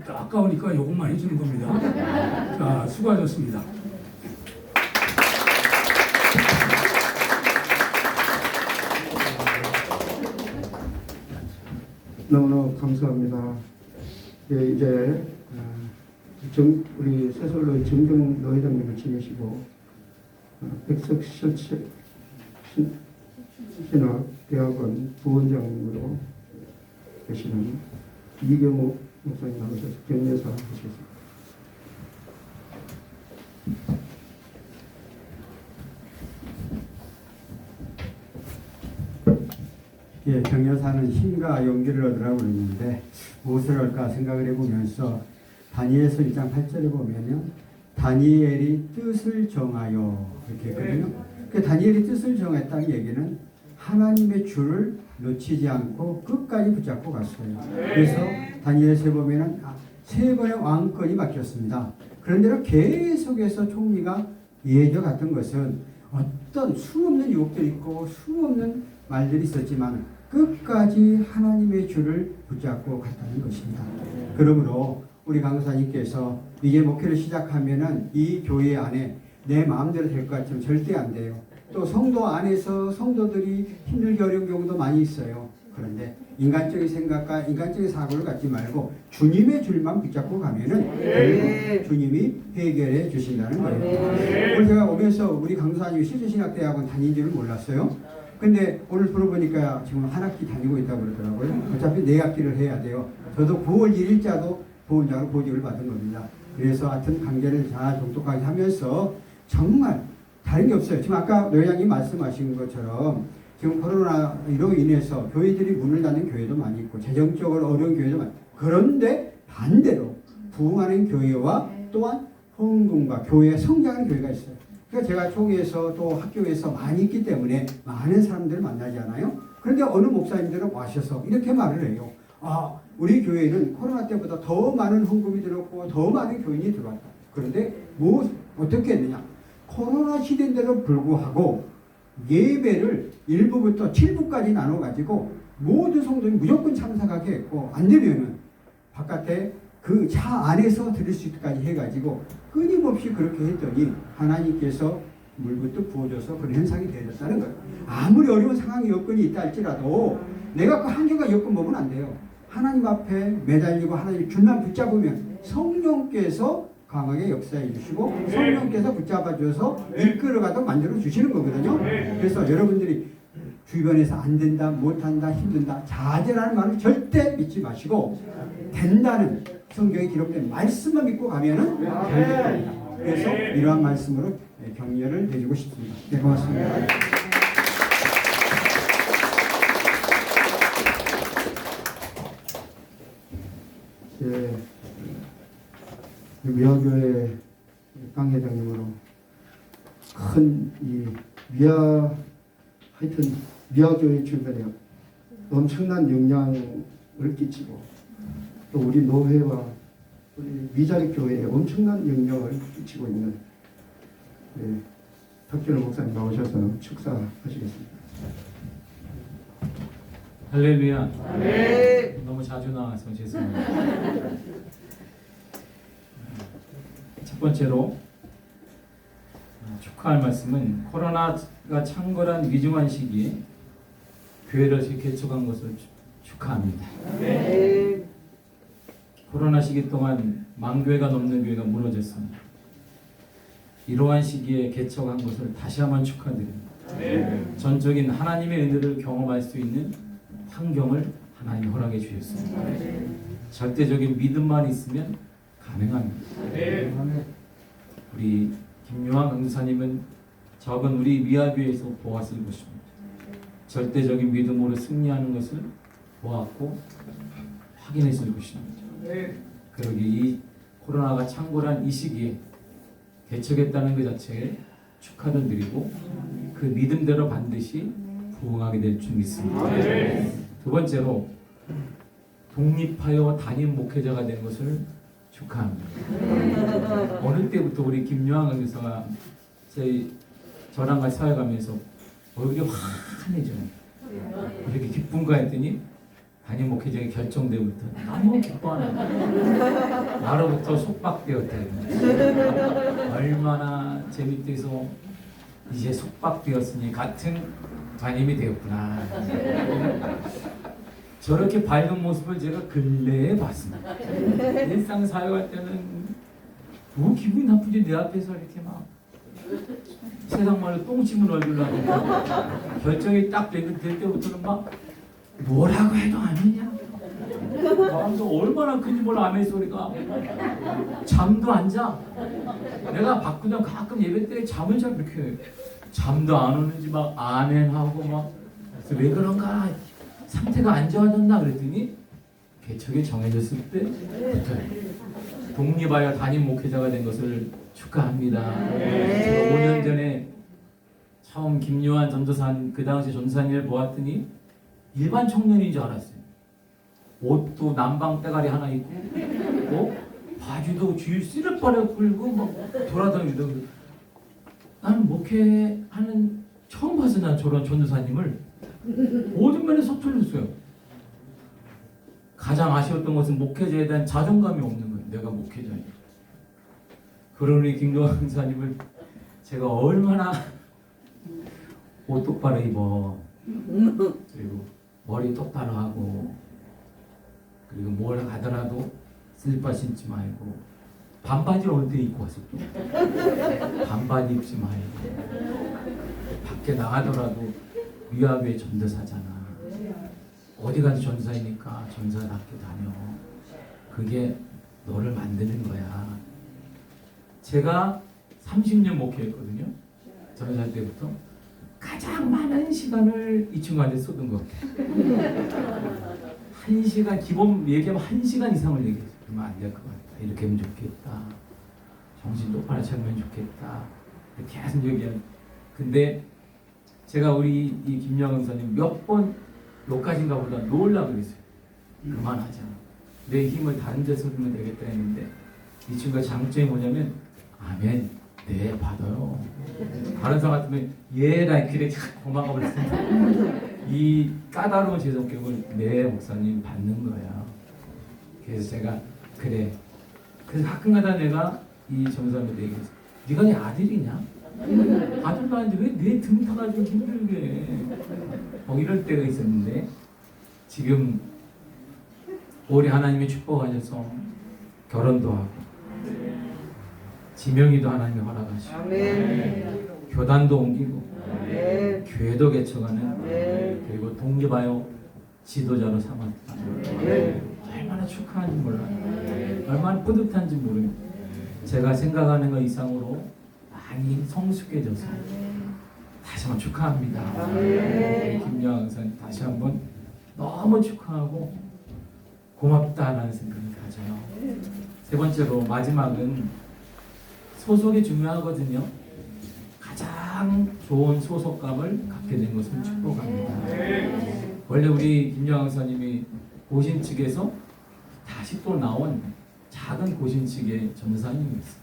아까우니까 요것만 해주는 겁니다. 자, 수고하셨습니다. 너무너무 감사합니다. 예, 이제 우리 새솔로 정경 노회장님을 지내시고 백석 신학대학원 부원장으로 계시는 이경욱 목사님 나오셔서 격려사 하시겠습니다. 예, 격려사는 힘과 용기를 얻으라고 그러는데 무엇을 할까 생각을 해보면서 다니엘서 1장 8절에 보면요, 다니엘이 뜻을 정하여 이렇게 했거든요. 그 다니엘이 뜻을 정했다는 얘기는 하나님의 줄을 놓치지 않고 끝까지 붙잡고 갔어요. 그래서 다니엘서에 보면은 3번의 왕권이 맡겼습니다. 그런데도 계속해서 총리가 이어갔던 것은 어떤 수없는 유혹들이 있고 수없는 말들이 있었지만 끝까지 하나님의 줄을 붙잡고 갔다는 것입니다. 그러므로 우리 강사님께서 이제 목회를 시작하면은 이 교회 안에 내 마음대로 될 것 같지만 절대 안 돼요. 또 성도 안에서 성도들이 힘들게 어려운 경우도 많이 있어요. 그런데 인간적인 생각과 인간적인 사고를 갖지 말고 주님의 줄만 붙잡고 가면은 결국 주님이 해결해 주신다는 거예요. 오늘 제가 오면서 우리 강사님이 실제신학대학원 다닌 줄은 몰랐어요. 근데 오늘 들어보니까 지금 한 학기 다니고 있다고 그러더라고요. 어차피 4학기를 해야 돼요. 저도 9월 1일자도 보훈자로 보직을 받은 겁니다. 그래서 하여튼 강제를 잘 독특하게 하면서 정말 다른 게 없어요. 지금 아까 노회장님 말씀하신 것처럼 지금 코로나로 인해서 교회들이 문을 닫는 교회도 많이 있고 재정적으로 어려운 교회도 많고, 그런데 반대로 부흥하는 교회와 또한 헌금과 교회의 성장하는 교회가 있어요. 그러니까 제가 총회에서 또 학교에서 많이 있기 때문에 많은 사람들을 만나잖아요. 그런데 어느 목사님들은 와셔서 이렇게 말을 해요. 우리 교회는 코로나 때보다 더 많은 헌금이 들었고 더 많은 교인이 들어왔다. 그런데 어떻게 했느냐? 코로나 시대인데도 불구하고 예배를 1부부터 7부까지 나눠가지고 모든 성도들이 무조건 참석하게 했고, 안 되면은 바깥에 그 차 안에서 들을 수 있기까지 해가지고 끊임없이 그렇게 했더니 하나님께서 물부터 부어줘서 그런 현상이 되었다는 거예요. 아무리 어려운 상황이 여건이 있다 할지라도 내가 그 한계가 여건 보면 안 돼요. 하나님 앞에 매달리고 하나님 줄만 붙잡으면 성령께서 강하게 역사해 주시고 성령께서 붙잡아 줘서 이끌어가도 만들어 주시는 거거든요. 그래서 여러분들이 주변에서 안 된다, 못한다, 힘든다, 자제라는 말을 절대 믿지 마시고 된다는 성경에 기록된 말씀만 믿고 가면은 잘 됩니다. 그래서 이러한 말씀으로 격려를 해주고 싶습니다. 네, 고맙습니다. 예, 미화교회 강 회장님으로 큰 이 하여튼 미화교회 주변에 엄청난 영향을 끼치고 또 우리 노회와 우리 미자리 교회에 엄청난 영향을 끼치고 있는 예, 탁준호 목사님 나오셔서 축사하시겠습니다. 할렐루야. 너무 자주 나와서 죄송합니다. 첫 번째로 축하할 말씀은 코로나가 창궐한 위중한 시기에 교회를 개척한 것을 축하합니다. 코로나 시기 동안 10,000교회가 넘는 교회가 무너졌습니다. 이러한 시기에 개척한 것을 다시 한번 축하드립니다. 전적인 하나님의 은혜를 경험할 수 있는 환경을 하나님 허락해 주셨습니다. 절대적인 믿음만 있으면 가능합니다. 우리 김요한 강사님은 적은 우리 미아교회에서 보았을 것입니다. 절대적인 믿음으로 승리하는 것을 보았고 확인했을 것입니다. 그러기 이 코로나가 창궐한 이 시기에 개척했다는 그 자체에 축하를 드리고 그 믿음대로 반드시 부응하게 될 줄 믿습니다. 두 번째로 독립하여 담임 목회자가 된 것을 축하합니다. 어느 때부터 우리 김요한 강사가 저랑 같이 사회가면서 얼굴이 환해져요. 이렇게 기쁜가 했더니 담임 목회자가 결정되부터 너무 기뻐하는 나로부터 속박되었다. 얼마나 재밌대서 이제 속박되었으니 같은 담임이 되었구나. 저렇게 밝은 모습을 제가 근래에 봤습니다. 일상 사회할 때는 뭐 기분이 나쁘지 내 앞에서 이렇게 막 세상 말로 똥침을 얼굴로 하고 결정이 딱 될 때부터는 막 뭐라고 해도 아니냐. 마음도 얼마나 큰지 몰라. 아멘 소리가. 잠도 안 자. 내가 바꾸면 가끔 예배 때 잠을 잘 그렇게 해요. 잠도 안 오는지 막 아멘 하고 막 왜 그런가 상태가 안 좋아졌나 그랬더니 개척이 정해졌을 때부터 독립하여 담임 목회자가 된 것을 축하합니다. 제가 5년 전에 처음 김요한 전도사님 그 당시 전도사님을 보았더니 일반 청년인 줄 알았어요. 옷도 남방 때가리 하나 입고 바지도 주일 쓰레빠레 굴고 막 돌아다니고 나는 목회하는 처음 봐서 난 저런 전도사님을 모든 면에 서툴렀어요. 가장 아쉬웠던 것은 목회자에 대한 자존감이 없는 거예요. 내가 목회자예요. 그러니 김도환 강사님을 제가 얼마나 옷 똑바로 입어 그리고 머리 똑바로 하고 그리고 뭘 가더라도 슬리퍼 신지 말고 반바지를 어디 입고 왔어 또 반바지 입지 말고 밖에 나가더라도 위아교회 전도사잖아. 어디 가도 전도사이니까 전도사답게 다녀. 그게 너를 만드는 거야. 제가 30년 목회했거든요. 전도사 때부터 가장 많은 시간을 이 친구한테 쏟은 것 같아요. 1시간 기본 얘기하면 1시간 이상을 얘기했어요. 그러면 안 될 것 같다. 이렇게 하면 좋겠다. 정신 똑바로 차리면 좋겠다. 계속 얘기하는. 근데 제가 우리 이 김영은 선생님 몇 번 여기까지인가 보다 놓으려고 그랬어요. 그만하자. 내 힘을 다른 데 쏟으면 되겠다 했는데 이 친구가 장점이 뭐냐면 아멘. 네 받아요. 다른 사람 같으면 예라 길에 고마워 그랬습니다. 이 까다로운 제 성격을 네 목사님 받는 거야. 그래서 제가 그래. 그래서 가끔가다 내가 이 전사님한테 얘기했어. 네가 내 아들이냐? 아들도 아닌데 왜 내 등 타가지고 힘들게 해? 이럴 때가 있었는데 지금 올해 하나님의 축복하셔서 결혼도 하고 지명이도 하나님이 허락하시고 교단도 옮기고 교회도 개척하는 그리고 독립하여 지도자로 삼았다. 얼마나 축하한지 몰라요. 얼마나 뿌듯한지 모릅니다. 제가 생각하는 것 이상으로 많이 성숙해져서 다시 한번 축하합니다. 김여왕 선생님 다시 한번 너무 축하하고 고맙다라는 생각을 가져요. 세 번째로 마지막은 소속이 중요하거든요. 가장 좋은 소속감을 갖게 된 것은 축복합니다. 원래 우리 김여왕 선생님이 고신 측에서 다시 또 나온 작은 고신 측의 전사님이었어요.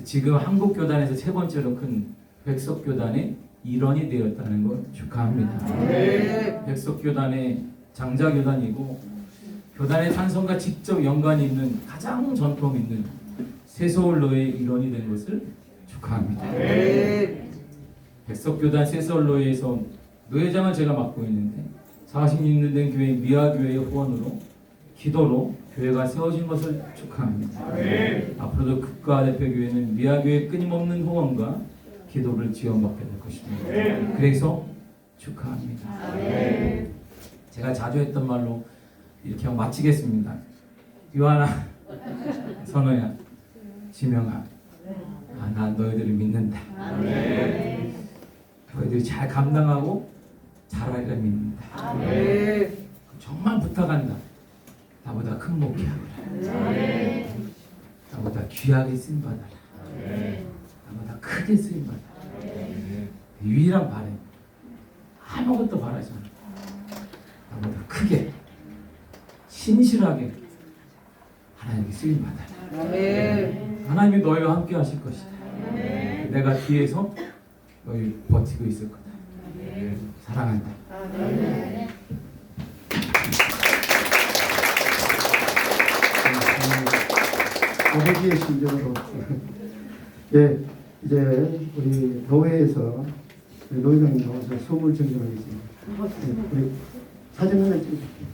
지금 한국교단에서 세 번째로 큰 백석교단의 일원이 되었다는 걸 축하합니다. 백석교단의 장자교단이고 교단의 탄성과 직접 연관이 있는 가장 전통 있는 새서울로의 일원이 된 것을 축하합니다. 백석교단 새서울로에서 노회장을 제가 맡고 있는데 46년 된 교회 미아교회의 후원으로 기도로 교회가 세워진 것을 축하합니다. 앞으로도 국가대표교회는 미아교회의 끊임없는 후원과 기도를 지원받게 될 것입니다. 그래서 축하합니다. 제가 자주 했던 말로 이렇게 하고 마치겠습니다. 요한아, 선호야, 지명아, 난 너희들을 믿는다. 너희들이 잘 감당하고 잘하리라 믿는다. 정말 부탁한다. 나보다 큰 목회하거라. 나보다 귀하게 쓰임받아라. 나보다 크게 쓰임받아라. 유일한 바람. 아무것도 바라지 않아. 나보다 크게 신실하게 하나님께 쓰임받아라. 하나님이 너희와 함께 하실 것이다. 내가 뒤에서 너희 버티고 있을 거다. 사랑한다. 아버지의 심정으로 예, 이제 우리 교회에서 노회장님 나와서 선물 증정하겠습니다. 예, 우리 사진 하나 찍으십시오.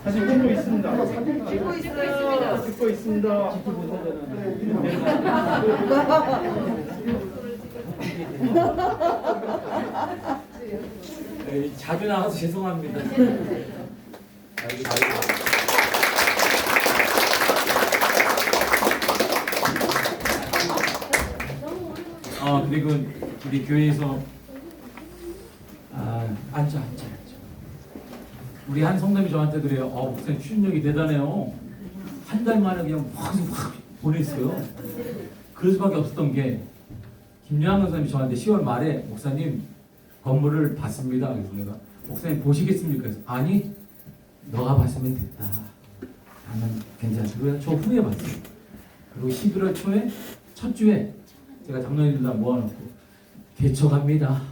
사진 찍고 있습니다. 찍고 있어요. 찍고 있습니다. 자주 나와서 죄송합니다. 그리고 우리 교회에서 앉아. 우리 한 성도님이 저한테 그래요. 목사님 추진력이 대단해요. 한 달 만에 그냥 확 보냈어요. 그럴 수밖에 없었던 게 김여왕 목사님이 저한테 10월 말에 목사님 건물을 봤습니다. 그래서 내가 목사님 보시겠습니까? 그래서 아니 너가 봤으면 됐다. 나는 괜찮고요. 저 후에 봤어요. 그리고 11월 초에 첫 주에 제가 장로님들 다 모아놓고 개척합니다.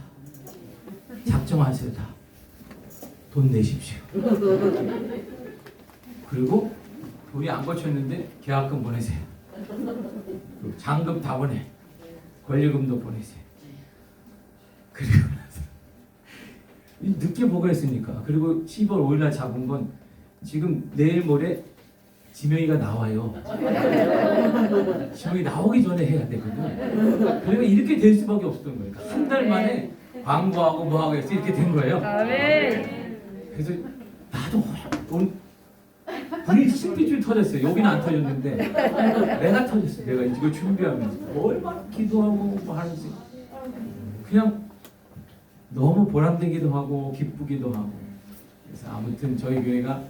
작정하세요 다. 돈 내십시오. 그리고 돈이 안 거쳤는데 계약금 보내세요. 그리고 잔금 다 보내. 권리금도 보내세요. 그리고 나서 늦게 보고했으니까. 그리고 10월 5일날 잡은 건 지금 내일 모레 지명이가 나와요. 지명이 나오기 전에 해야 되거든요. 그러니까 이렇게 될 수밖에 없었던 거예요. 한 달 만에 광고하고 뭐하고 해서 이렇게 된 거예요. 그래서 나도 불이 신비줄 터졌어요. 여기는 안 터졌는데 내가 터졌어요. 내가 이거 준비하면서 얼마나 기도하고 뭐 하는지 그냥 너무 보람되기도 하고 기쁘기도 하고. 그래서 아무튼 저희 교회가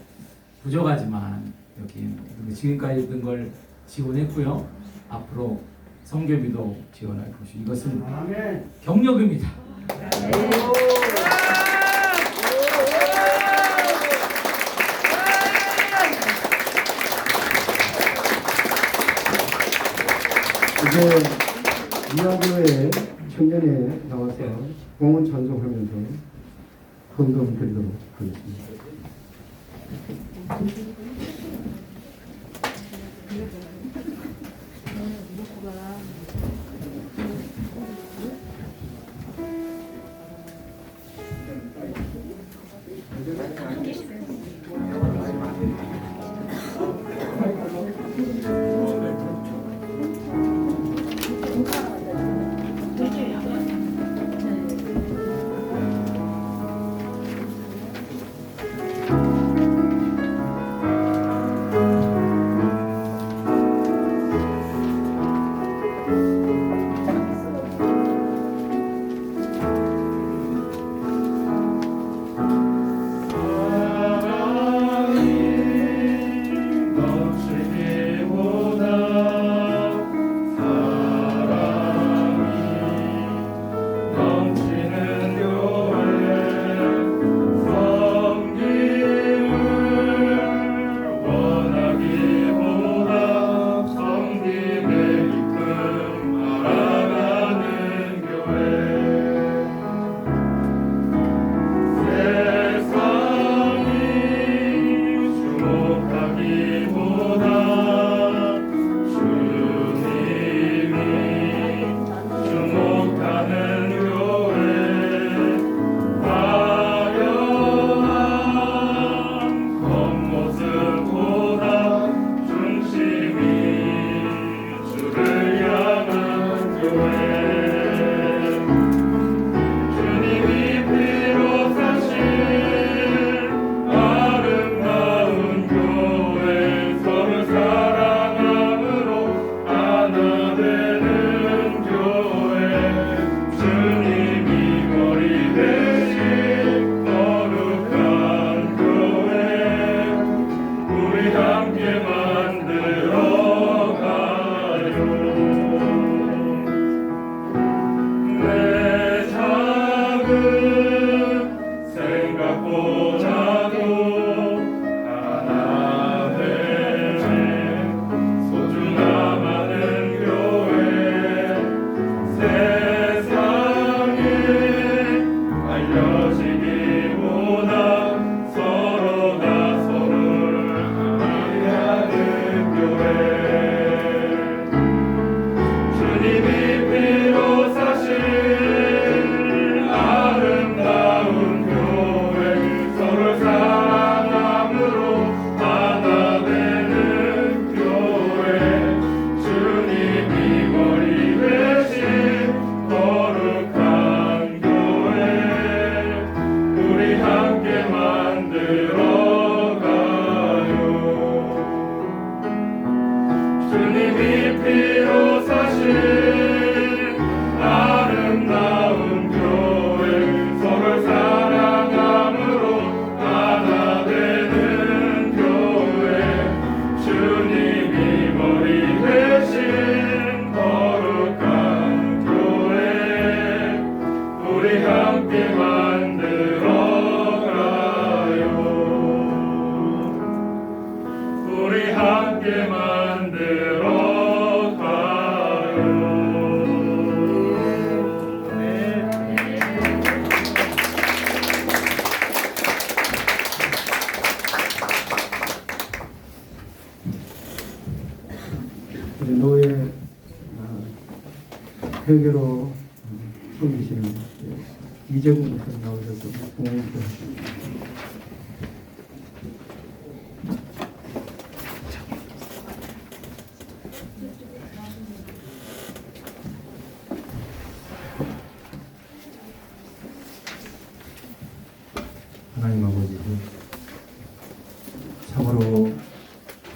부족하지만 여기 지금까지 했던 걸 지원했고요. 앞으로 성교비도 지원할 것이 이것은 격려금이다. 이제 미아교회 청년에 나와서 공원 찬송하면서 헌금 드리도록 하겠습니다. 우리 함께 만들어 가요. 우리 함께 만들어 가요. 네. 우리 노예 회계로 섬기시는 이재국 목사님 나오셔서 공헌해 주십니다. 하나님 아버지, 참으로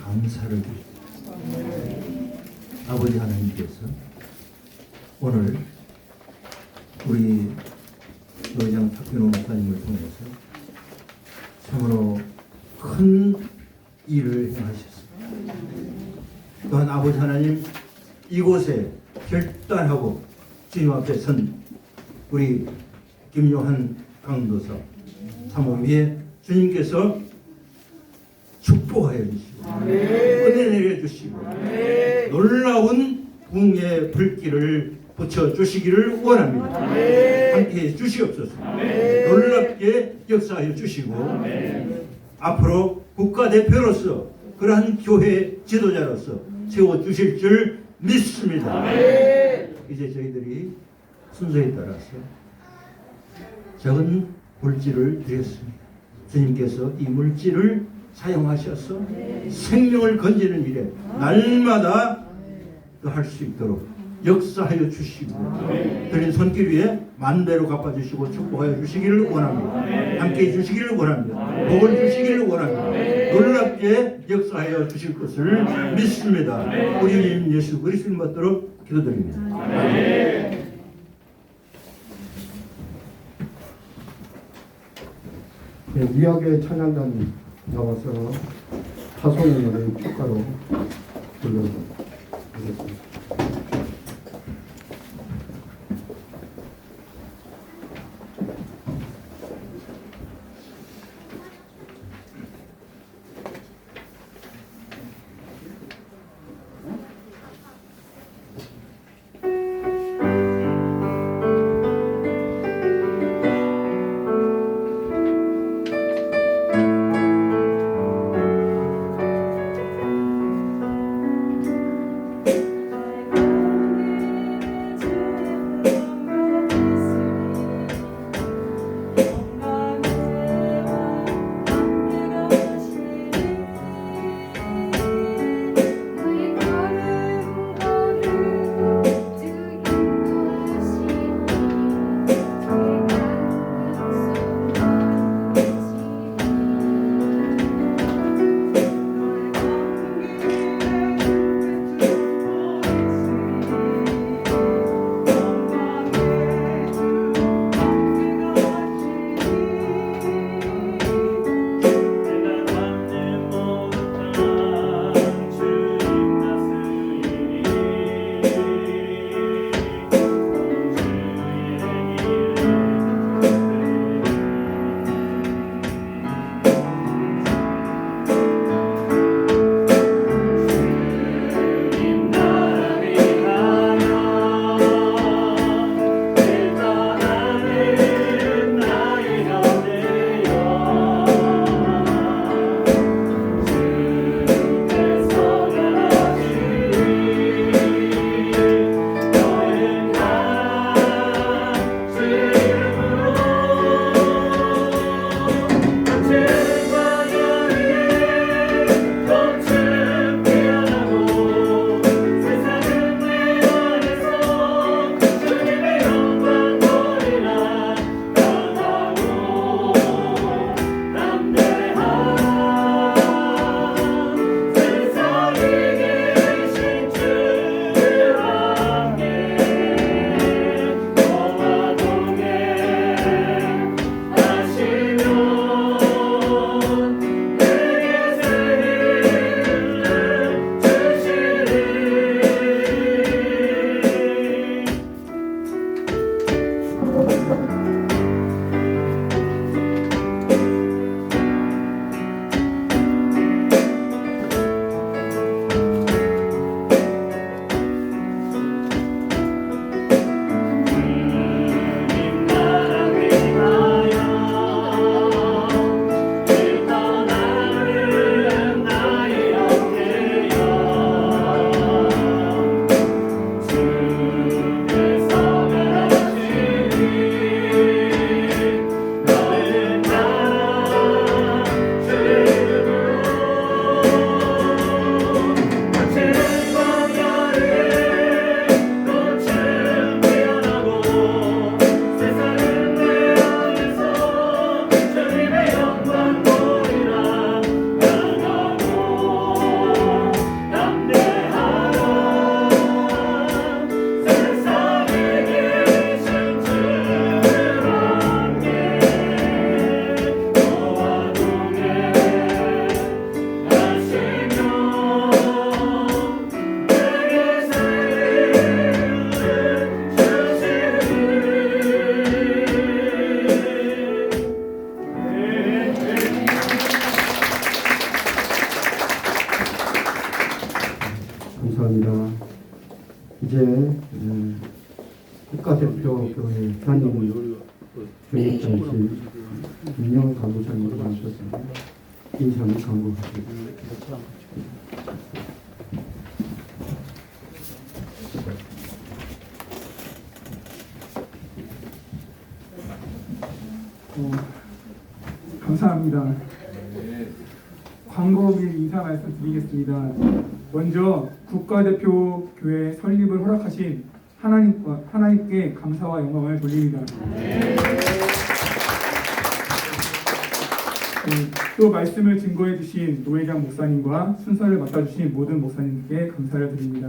감사를 드립니다. 아버지 하나님께서 오늘 우리 노회장 박균호 목사님을 통해서 참으로 큰 일을 행하셨습니다. 또한 아버지 하나님, 이곳에 결단하고 주님 앞에 선 우리 김요한 강도사 사모위에 주님께서 축복하여 주시고 은혜 내려주시고 놀라운 붕의 불길을 붙여주시기를 원합니다. 함께해 주시옵소서. 놀랍게 역사하여 주시고 앞으로 국가대표로서 그러한 교회 지도자로서 세워주실 줄 믿습니다. 이제 저희들이 순서에 따라서 작은 물질을 드렸습니다. 주님께서 이 물질을 사용하셔서 생명을 건지는 일에 날마다 할 수 있도록 역사하여 주시고 드린 손길 위에 만대로 갚아주시고 축복하여 주시기를 원합니다. 함께해 주시기를 원합니다. 복을 주시기를 원합니다. 놀랍게 역사하여 주실 것을 믿습니다. 우리 주님 예수 그리스도를 받도록 기도드립니다. 네, 미학의 찬양단 나와서 타송의 노래 축가로 불러드리겠습니다. 단임 교육장실 민영 간부장으로 나오셨습니다. 인사를 강구하십니다. 감사합니다. 광고 및 인사 말씀드리겠습니다. 먼저 국가대표 교회 설립을 허락하신 하나님께 감사와 영광을 돌립니다. 또 말씀을 증거해 주신 노회장 목사님과 순서를 맡아주신 모든 목사님께 감사를 드립니다.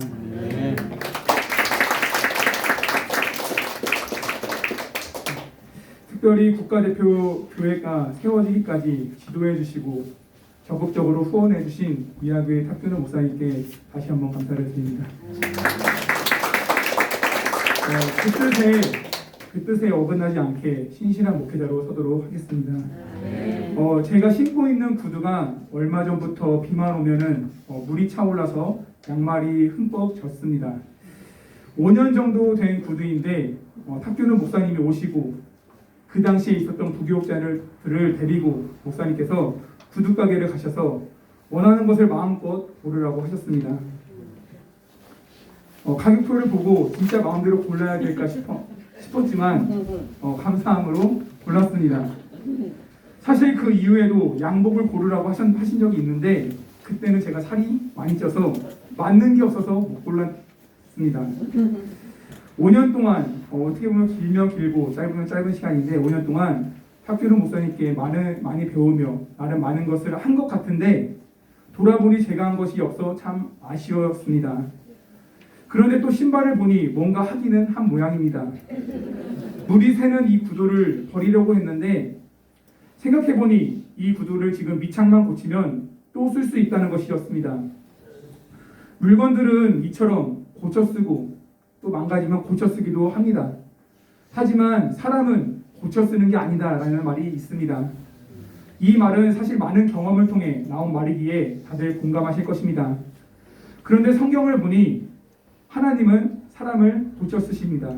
특별히 국가대표 교회가 세워지기까지 지도해 주시고 적극적으로 후원해 주신 미아교회 탁균호 목사님께 다시 한번 감사를 드립니다. 그 뜻에 어긋나지 않게 신실한 목회자로 서도록 하겠습니다. 제가 신고 있는 구두가 얼마 전부터 비만 오면은 물이 차올라서 양말이 흠뻑 젖습니다. 5년 정도 된 구두인데 탁균호 목사님이 오시고 그 당시에 있었던 부교육자들을 데리고 목사님께서 구두 가게를 가셔서 원하는 것을 마음껏 고르라고 하셨습니다. 가격표를 보고 진짜 마음대로 골라야 될까 싶었지만 감사함으로 골랐습니다. 사실 그 이후에도 양복을 고르라고 하신 적이 있는데 그때는 제가 살이 많이 쪄서 맞는 게 없어서 못 골랐습니다. 5년 동안 어떻게 보면 길면 길고 짧으면 짧은 시간인데 5년 동안 탁균호 목사님께 많이 배우며 나름 많은 것을 한 것 같은데 돌아보니 제가 한 것이 없어 참 아쉬웠습니다. 그런데 또 신발을 보니 뭔가 하기는 한 모양입니다. 물이 새는 이 구두를 버리려고 했는데 생각해보니 이 구두를 지금 밑창만 고치면 또 쓸 수 있다는 것이었습니다. 물건들은 이처럼 고쳐 쓰고 또 망가지면 고쳐 쓰기도 합니다. 하지만 사람은 고쳐 쓰는 게 아니다라는 말이 있습니다. 이 말은 사실 많은 경험을 통해 나온 말이기에 다들 공감하실 것입니다. 그런데 성경을 보니 하나님은 사람을 고쳐 쓰십니다.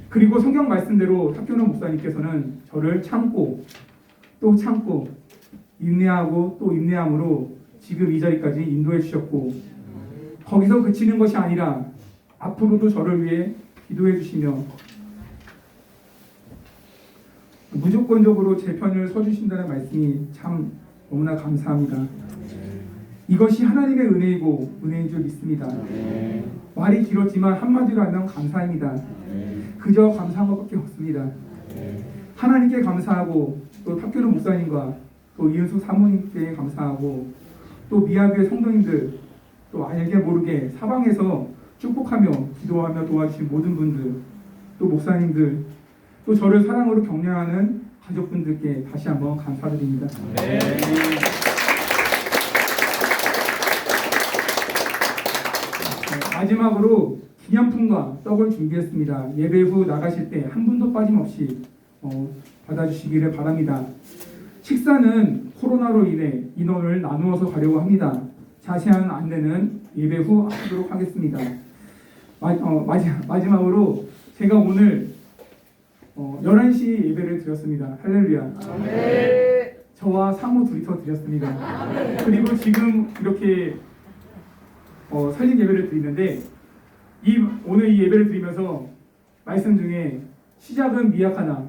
그리고 성경 말씀대로 탁균호 목사님께서는 저를 참고 또 참고 인내하고 또 인내함으로 지금 이 자리까지 인도해 주셨고 거기서 그치는 것이 아니라 앞으로도 저를 위해 기도해 주시며 무조건적으로 제 편을 서주신다는 말씀이 참 너무나 감사합니다. 이것이 하나님의 은혜이고 은혜인 줄 믿습니다. 말이 길었지만 한마디로 하면 감사입니다. 그저 감사한 것밖에 없습니다. 하나님께 감사하고 또 탁균호 목사님과 또 이은숙 사모님께 감사하고 또 미아교회 성도님들 또 알게 모르게 사방에서 축복하며 기도하며 도와주신 모든 분들 또 목사님들 또 저를 사랑으로 격려하는 가족분들께 다시 한번 감사드립니다. 마지막으로 기념품과 떡을 준비했습니다. 예배 후 나가실 때 한 분도 빠짐없이 받아주시기를 바랍니다. 식사는 코로나로 인해 인원을 나누어서 가려고 합니다. 자세한 안내는 예배 후 하도록 하겠습니다. 마지막으로 제가 오늘 11시 예배를 드렸습니다. 할렐루야. 저와 사모 둘이서 드렸습니다. 그리고 지금 이렇게 설립 예배를 드리는데 오늘 이 예배를 드리면서 말씀 중에 시작은 미약하나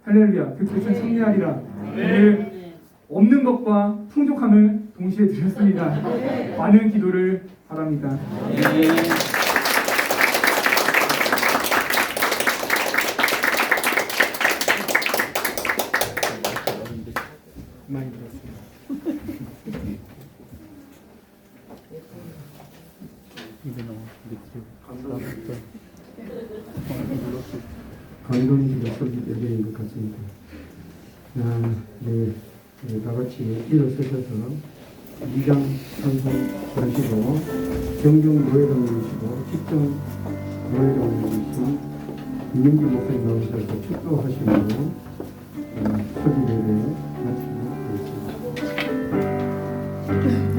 할렐루야 끝은 승리하리라 오늘 없는 것과 풍족함을 동시에 드렸습니다. 많은 기도를 바랍니다. 많이 들었습니다. 감동적인 설립 예배인 것 같습니다. 네, 다 같이 일어서셔서 이장 선서 하시고 정경 노예동이시고 직정 노예동이신 김민규 목사님 나오셔서 축도하시고 설립 예배 마치도록 하겠습니다.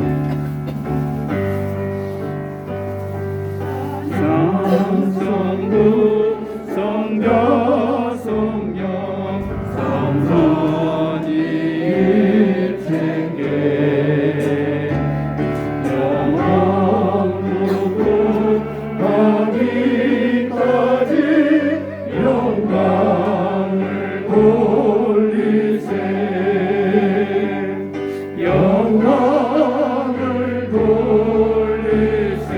성부 성 성자 성령 성전이 일체계 영원부터 가기까지 영광을 돌리세 영광을 돌리세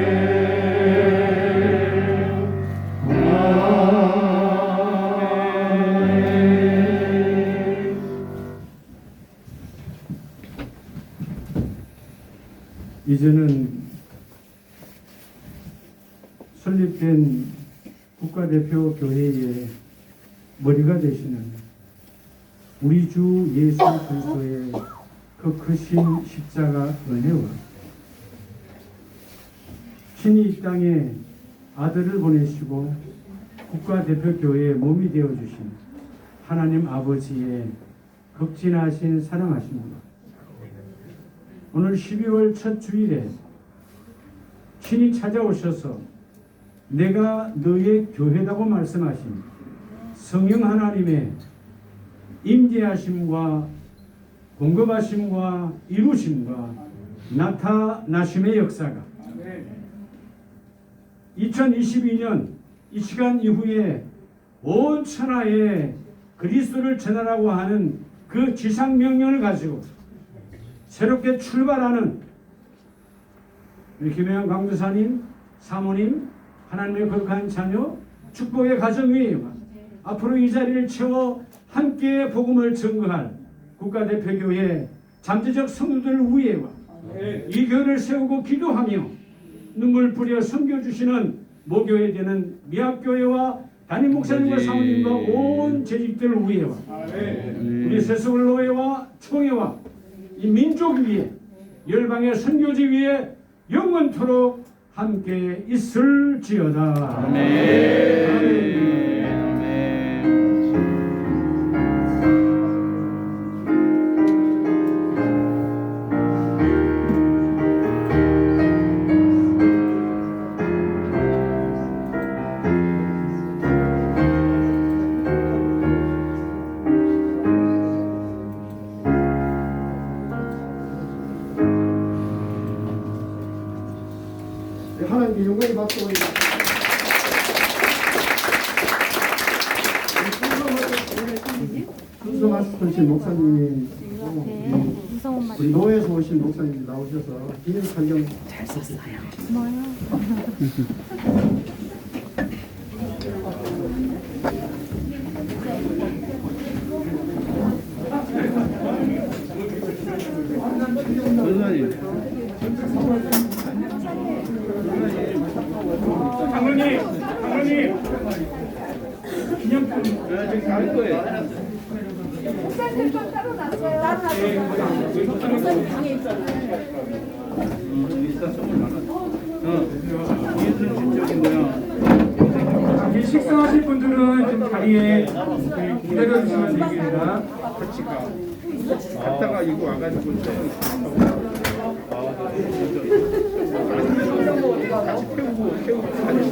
이제는 설립된 국가대표 교회의 머리가 되시는 우리 주 예수 그리스도의 그 크신 십자가 은혜와 신이 이 땅에 아들을 보내시고 국가대표 교회의 몸이 되어주신 하나님 아버지의 극진하신 사랑하심과 오늘 12월 첫 주일에 친히 찾아오셔서 내가 너의 교회라고 말씀하신 성령 하나님의 임재하심과 공급하심과 이루심과 나타나심의 역사가 2022년 이 시간 이후에 온 천하에 그리스도를 전하라고 하는 그 지상명령을 가지고 새롭게 출발하는 우리 김혜영 강도사님, 사모님, 하나님의 거룩한 자녀, 축복의 가정 위에 앞으로 이 자리를 채워 함께 복음을 증거할 국가대표교회 잠재적 성도들 위에와 이 교회를 세우고 기도하며 눈물 뿌려 섬겨주시는 모교회 되는 미학교회와 담임 목사님과 사모님과 온 재직들 위에와 우리 세속을 노예와 총회와 이 민족 위에 열방의 선교지 위에 영원토록 함께 있을지어다. 아멘. 하나님께 영광의 박수 올립니다. 순서 말씀하신 목사님이 우리 노회에서 오신 목사님이 나오셔서 기념 촬영 잘 썼어요. 뭐요? 장로님, 기념품 지금 갈 거예요. 목사님 좀 따로 놨어요. 따로 놨어요. 목사님 방에 있잖아요. 일단 선물 많아. 이해는 저기 뭐야? 여기 식사하실 분들은 좀 자리에 기다려주시면 되겠습니다. 같이 가. 갔다가 이거 와가지고 같이 태우고 가는